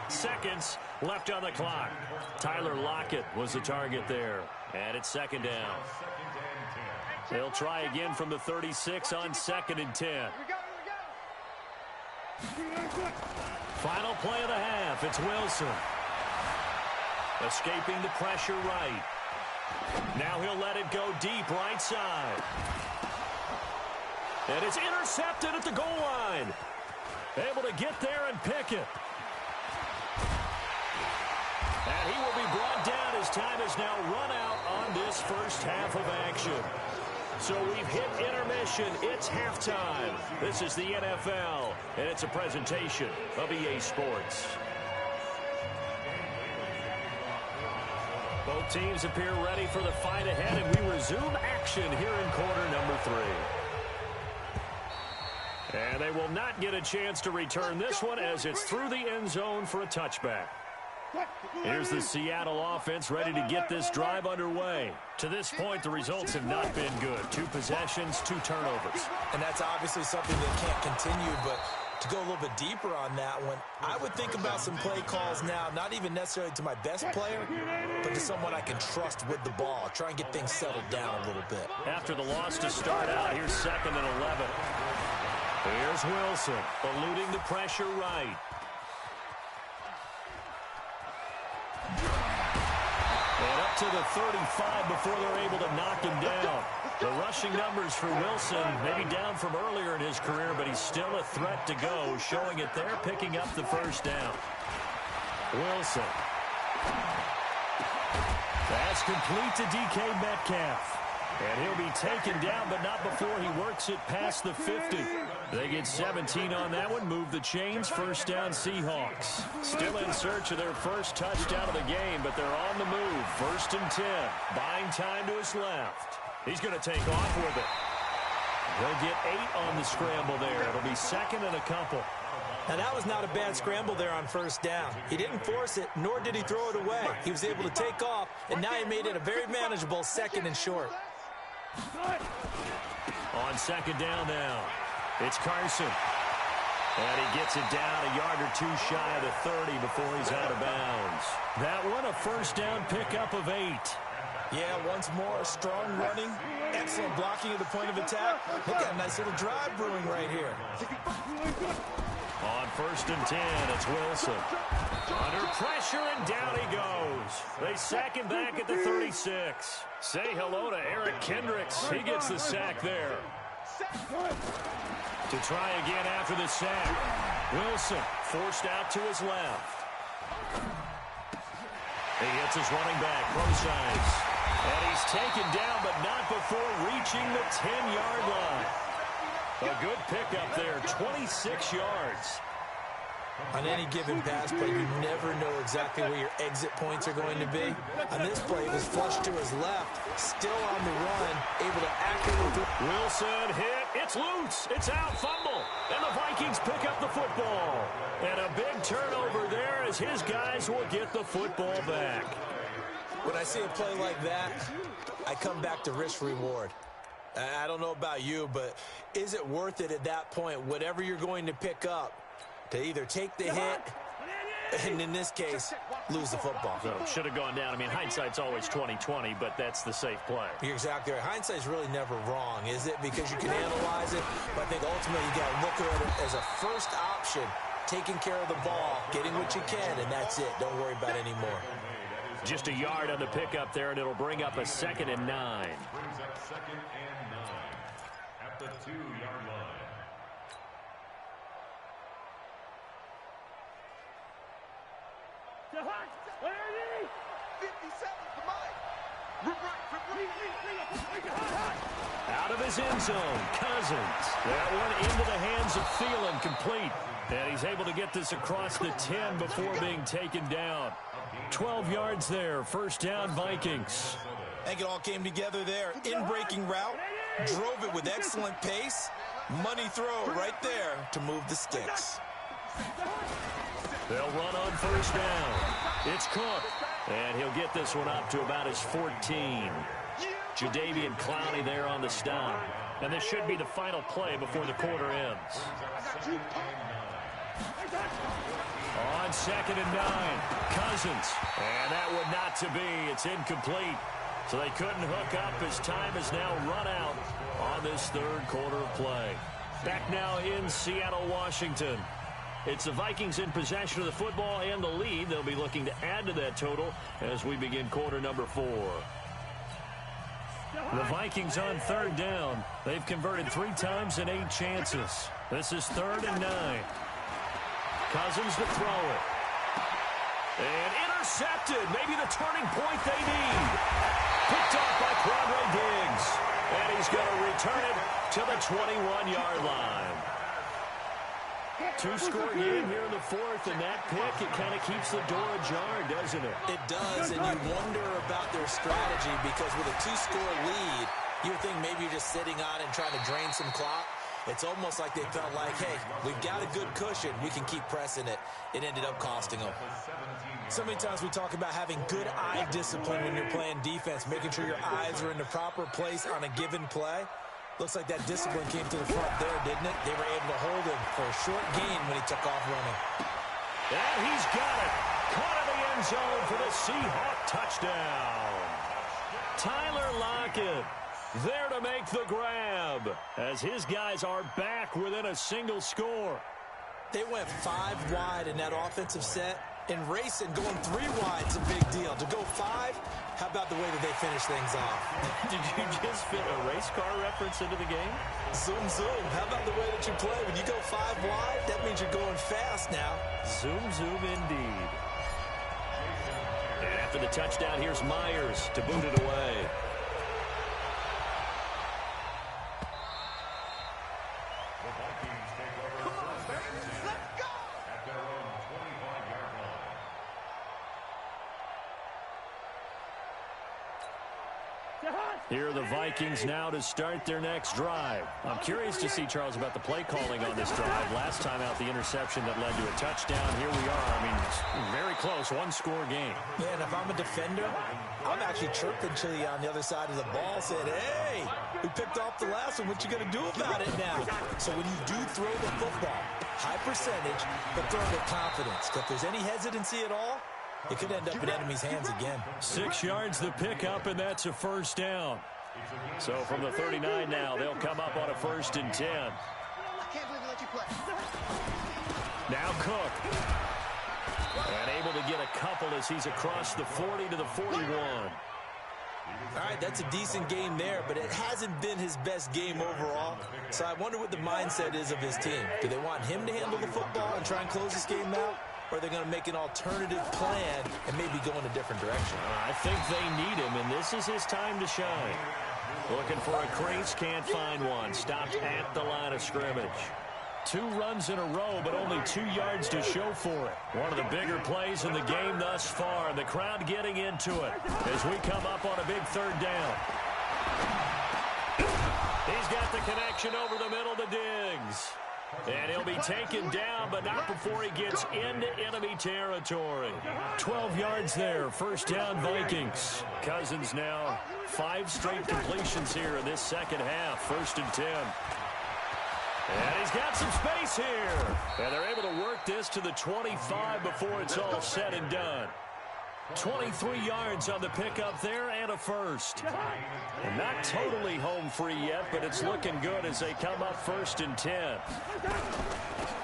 S5: seconds left on the clock. Tyler Lockett was the target there. And it's 2nd down. They'll try again from the 36 on 2nd and 10. Final play of the half. It's Wilson. Escaping the pressure right. Now he'll let it go deep right side. And it's intercepted at the goal line. Able to get there and pick it. And he will be brought down. His time is now run out on this first half of action. So we've hit intermission. It's halftime. This is the NFL, and it's a presentation of EA Sports. Both teams appear ready for the fight ahead, and we resume action here in quarter number 3. And they will not get a chance to return this one as it's through the end zone for a touchback. Here's the Seattle offense ready to get this drive underway. To this point, the results have not been good. 2 possessions, 2 turnovers.
S6: And that's obviously something that can't continue, but to go a little bit deeper on that one, I would think about some play calls now, not even necessarily to my best player, but to someone I can trust with the ball. Try and get things settled down a little bit.
S5: After the loss to start out, here's 2nd and 11. Here's Wilson, eluding the pressure right. And up to the 35 before they're able to knock him down. The rushing numbers for Wilson, maybe down from earlier in his career, but he's still a threat to go, showing it there, picking up the first down. Wilson. That's complete to DK Metcalf. And he'll be taken down, but not before he works it past the 50. They get 17 on that one, move the chains, 1st down Seahawks. Still in search of their first touchdown of the game, but they're on the move. 1st and 10, buying time to his left. He's going to take off with it. He'll get 8 on the scramble there. It'll be 2nd and a couple.
S6: Now, that was not a bad scramble there on 1st down. He didn't force it, nor did he throw it away. He was able to take off, and now he made it a very manageable 2nd and short.
S5: On 2nd down now, it's Carson. And he gets it down a yard or 2 shy of the 30 before he's out of bounds. That one, a 1st down pickup of 8.
S6: Yeah, once more, strong running, excellent blocking at the point of attack. Look at a nice little drive brewing right here.
S5: On 1st and 10, it's Wilson. Under pressure, and down he goes. They sack him back at the 36. Say hello to Eric Kendricks. He gets the sack there. To try again after the sack. Wilson forced out to his left. He hits his running back, Prosise. And he's taken down, but not before reaching the 10-yard line. A good pickup there, 26 yards.
S6: On any given pass play, you never know exactly where your exit points are going to be. On this play, it was flushed to his left, still on the run, able to accurately...
S5: Wilson hit, it's loose, it's out, fumble, and the Vikings pick up the football. And a big turnover there as his guys will get the football back.
S6: When I see a play like that, I come back to risk-reward. I don't know about you, but is it worth it at that point, whatever you're going to pick up, to either take the hit, and in this case, lose the football?
S5: So should have gone down. I mean, hindsight's always 20/20, but that's the safe play.
S6: You're exactly right. Hindsight's really never wrong, is it? Because you can analyze it, but I think ultimately you got to look at it as a first option, taking care of the ball, getting what you can, and that's it. Don't worry about any more.
S5: Just a yard on the pickup there, and it'll bring up a 2nd and 9.
S7: Brings up 2nd and 9 at the 2-yard line.
S5: Out of his end zone, Cousins. That one into the hands of Thielen, complete. And he's able to get this across the 10 before being taken down. 12 yards there. First down, Vikings.
S6: I think it all came together there. In-breaking route, drove it with excellent pace. Money throw right there to move the sticks.
S5: They'll run on first down. It's Cook, and he'll get this one up to about his 14. Jadeveon Clowney there on the stop. And this should be the final play before the quarter ends. On 2nd and 9, Cousins. And that would not to be. It's incomplete. So they couldn't hook up as time is now run out on this third quarter of play. Back now in Seattle, Washington. It's the Vikings in possession of the football and the lead. They'll be looking to add to that total as we begin quarter number 4. The Vikings on third down. They've converted 3 times in 8 chances. This is 3rd and 9. Cousins to throw it. And intercepted. Maybe the turning point they need. Picked off by Quandre Diggs. And he's going to return it to the 21-yard line. 2-score game here in the 4th, and that pick, it kind of keeps the door ajar, doesn't it?
S6: It does, and you wonder about their strategy because with a 2-score lead, you would think maybe you're just sitting on it and trying to drain some clock. It's almost like they felt like, hey, we've got a good cushion. We can keep pressing it. It ended up costing them. So many times we talk about having good eye discipline when you're playing defense, making sure your eyes are in the proper place on a given play. Looks like that discipline came to the front there, didn't it? They were able to hold him for a short gain when he took off running.
S5: And he's got it. Caught in the end zone for the Seahawk touchdown. Tyler Lockett there to make the grab as his guys are back within a single score.
S6: They went 5 wide in that offensive set. And racing, going 3 wide is a big deal. To go 5, how about the way that they finish things off?
S5: Did you just fit a race car reference into the game?
S6: Zoom, zoom. How about the way that you play? When you go 5 wide, that means you're going fast now.
S5: Zoom, zoom indeed. And after the touchdown, here's Myers to boot it away. Here are the Vikings now to start their next drive. I'm curious to see, Charles, about the play calling on this drive. Last time out, the interception that led to a touchdown. Here we are. I mean, very close, 1-score game.
S6: Man, if I'm a defender, I'm actually chirping Chili on the other side of the ball, saying, hey, we picked off the last one. What you going to do about it now? So when you do throw the football, high percentage, but throw with confidence. If there's any hesitancy at all, it could end up in enemy's hands again.
S5: 6 yards the pickup, and that's a first down. So from the 39 now, they'll come up on a 1st and 10.
S1: I can't believe we let you play.
S5: Now Cook. And able to get a couple as he's across the 40 to the 41.
S6: All right, that's a decent game there, but it hasn't been his best game overall. So I wonder what the mindset is of his team. Do they want him to handle the football and try and close this game out? Or are they going to make an alternative plan and maybe go in a different direction?
S5: I think they need him, and this is his time to shine. Looking for a crease, can't find one. Stopped at the line of scrimmage. 2 runs in a row, but only 2 yards to show for it. One of the bigger plays in the game thus far, and the crowd getting into it as we come up on a big 3rd down. He's got the connection over the middle to Diggs. And he'll be taken down, but not before he gets into enemy territory. 12 yards there. First down, Vikings. Cousins now 5 straight completions here in this second half. 1st and 10. And he's got some space here. And they're able to work this to the 25 before it's all said and done. 23 yards on the pickup there and a first. And not totally home free yet, but it's looking good as they come up 1st and 10.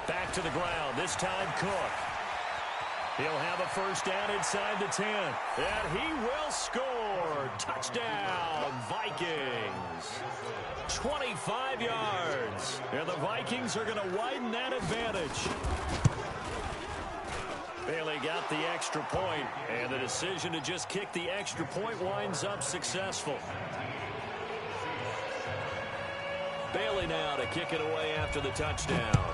S5: Back to the ground, this time Cook. He'll have a first down inside the 10. And he will score. Touchdown, Vikings. 25 yards. And the Vikings are going to widen that advantage. Bailey got the extra point, and the decision to just kick the extra point winds up successful. Bailey now to kick it away after the touchdown.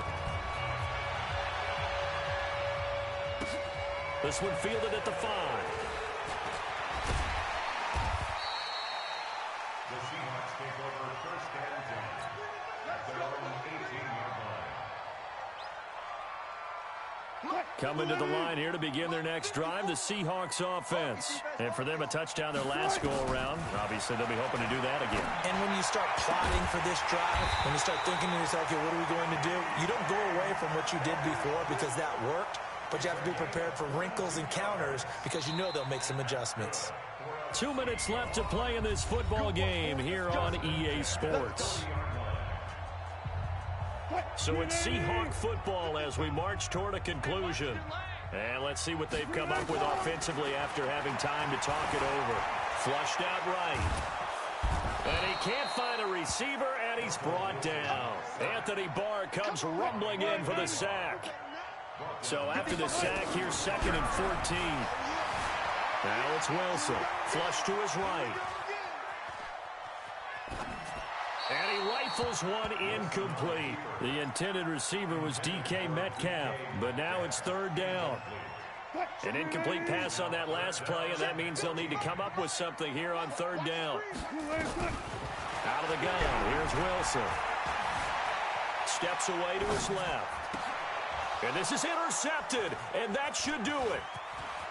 S5: This one fielded at the 5.
S7: The Seahawks take over first and 10 at their own 18-yard line.
S5: Coming to the line here to begin their next drive, the Seahawks offense. And for them, a touchdown their last go-around. Obviously, they'll be hoping to do that again.
S6: And when you start plotting for this drive, when you start thinking to yourself, okay, what are we going to do? You don't go away from what you did before because that worked, but you have to be prepared for wrinkles and counters because you know they'll make some adjustments.
S5: 2 minutes left to play in this football game here on EA Sports. So it's Seahawk football as we march toward a conclusion. And let's see what they've come up with offensively after having time to talk it over. Flushed out right. And he can't find a receiver, and he's brought down. Anthony Barr comes rumbling in for the sack. So after the sack, here's 2nd and 14. Now it's Wilson. Flush to his right. And he rifles one incomplete. The intended receiver was DK Metcalf, but now it's 3rd down. An incomplete pass on that last play, and that means they'll need to come up with something here on 3rd down. Out of the gun, here's Wilson. Steps away to his left. And this is intercepted, and that should do it.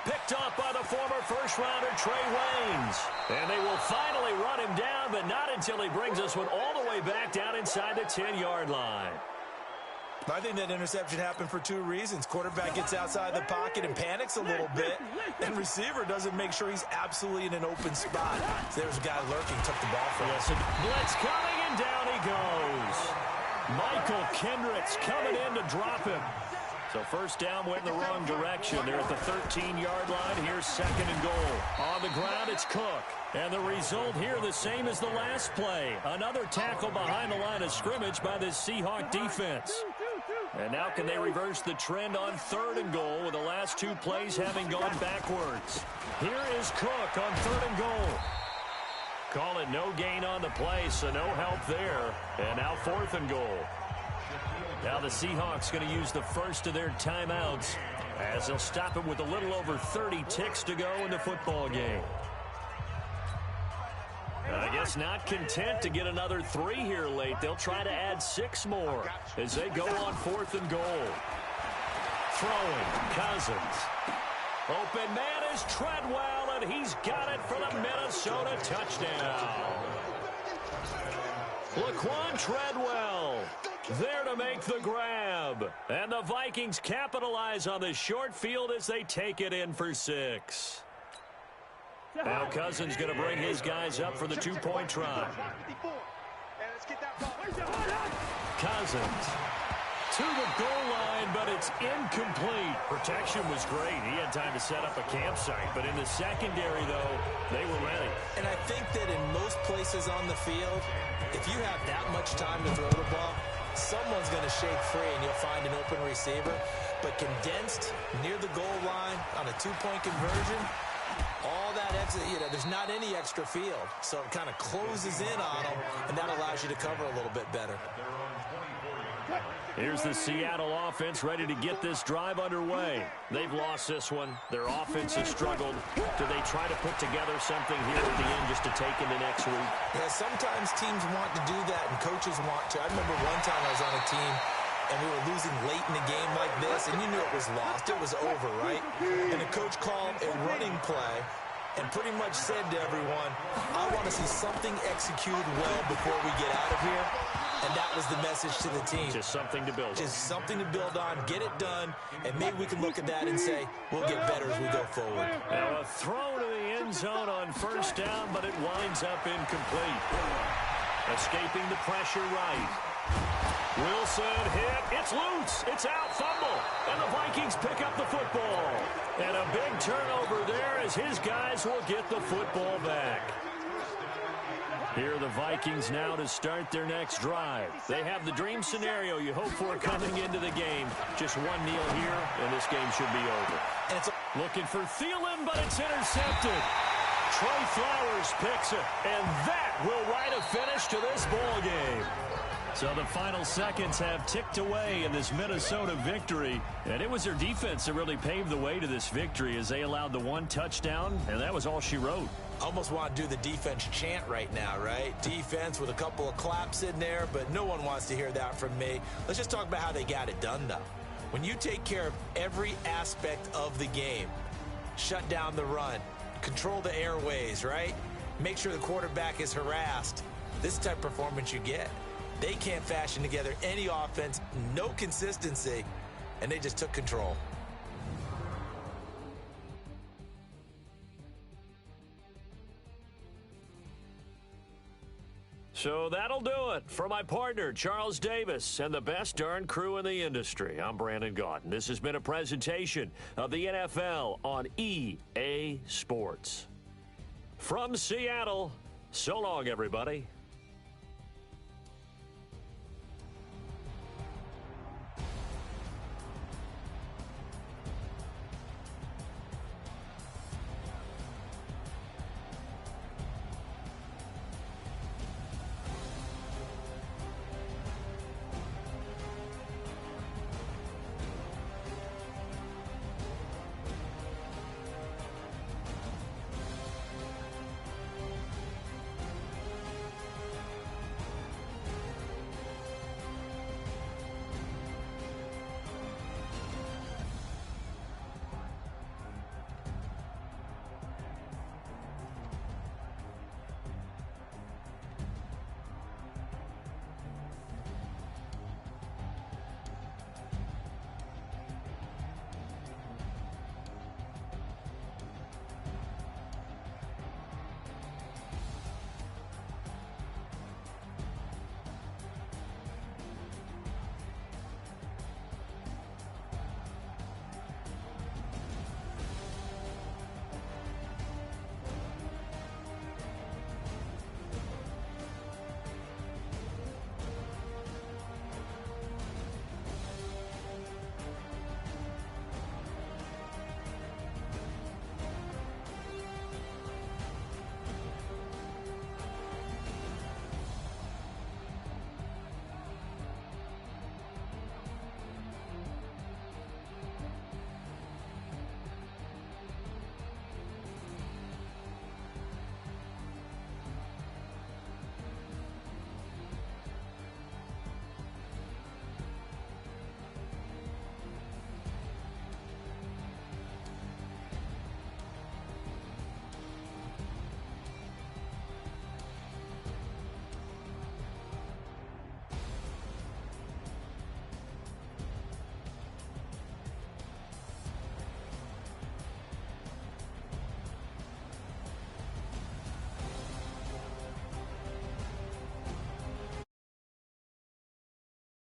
S5: Picked off by the former first-rounder Trey Waynes. And they will finally run him down, but not until he brings this one all the way back down inside the 10-yard line.
S6: I think that interception happened for 2 reasons. Quarterback gets outside the pocket and panics a little bit, and receiver doesn't make sure he's absolutely in an open spot. So there's a guy lurking, took the ball from us.
S5: Blitz coming, and down he goes. Michael Kendricks coming in to drop him. So first down went in the wrong direction. They're at the 13-yard line. Here's 2nd and goal. On the ground, it's Cook. And the result here the same as the last play. Another tackle behind the line of scrimmage by this Seahawk defense. And now can they reverse the trend on 3rd and goal with the last 2 plays having gone backwards. Here is Cook on 3rd and goal. Call it no gain on the play, so no help there. And now 4th and goal. Now the Seahawks going to use the first of their timeouts as they'll stop it with a little over 30 ticks to go in the football game. I guess not content to get another 3 here late. They'll try to add 6 more as they go on 4th and goal. Throwing, Cousins. Open man is Treadwell, and he's got it for the Minnesota touchdown. Laquan Treadwell there to make the grab. And the Vikings capitalize on the short field as they take it in for 6. Now Cousins going to bring his guys up for the 2-point try. Cousins to the goal line, but it's incomplete. Protection was great. He had time to set up a campsite, but in the secondary, though, they were ready.
S6: And I think that in most places on the field, if you have that much time to throw the ball, someone's going to shake free and you'll find an open receiver. But condensed near the goal line on a 2-point conversion, all that extra, there's not any extra field. So it kind of closes in on them, and that allows you to cover a little bit better.
S5: Here's the Seattle offense ready to get this drive underway. They've lost this one. Their offense has struggled. Do they try to put together something here at the end just to take into next week?
S6: Yeah, sometimes teams want to do that and coaches want to. I remember one time I was on a team and we were losing late in a game like this, and you knew it was lost. It was over, right? And the coach called a running play and pretty much said to everyone, I want to see something executed well before we get out of here. And that was the message to the team.
S5: Just something to build on.
S6: Just something to build on, get it done, and maybe we can look at that and say, we'll get better as we go forward.
S5: Now a throw to the end zone on first down, but it winds up incomplete. Escaping the pressure right. Wilson hit. It's loose. It's out. Fumble. And the Vikings pick up the football. And a big turnover there as his guys will get the football back. Here are the Vikings now to start their next drive. They have the dream scenario you hope for coming into the game. Just 1-0 here, and this game should be over. And it's looking for Thielen, but it's intercepted. Trey Flowers picks it, and that will write a finish to this ball game. So the final seconds have ticked away in this Minnesota victory, and it was their defense that really paved the way to this victory as they allowed the one touchdown, and that was all she wrote.
S6: Almost want to do the defense chant right now, right? Defense with a couple of claps in there, but no one wants to hear that from me. Let's just talk about how they got it done, though. When you take care of every aspect of the game, shut down the run, control the airways, right? Make sure the quarterback is harassed. This is the type of performance you get. They can't fashion together any offense, no consistency, and they just took control.
S5: So that'll do it for my partner, Charles Davis, and the best darn crew in the industry. I'm Brandon Gaudin. This has been a presentation of the NFL on EA Sports. From Seattle, so long, everybody.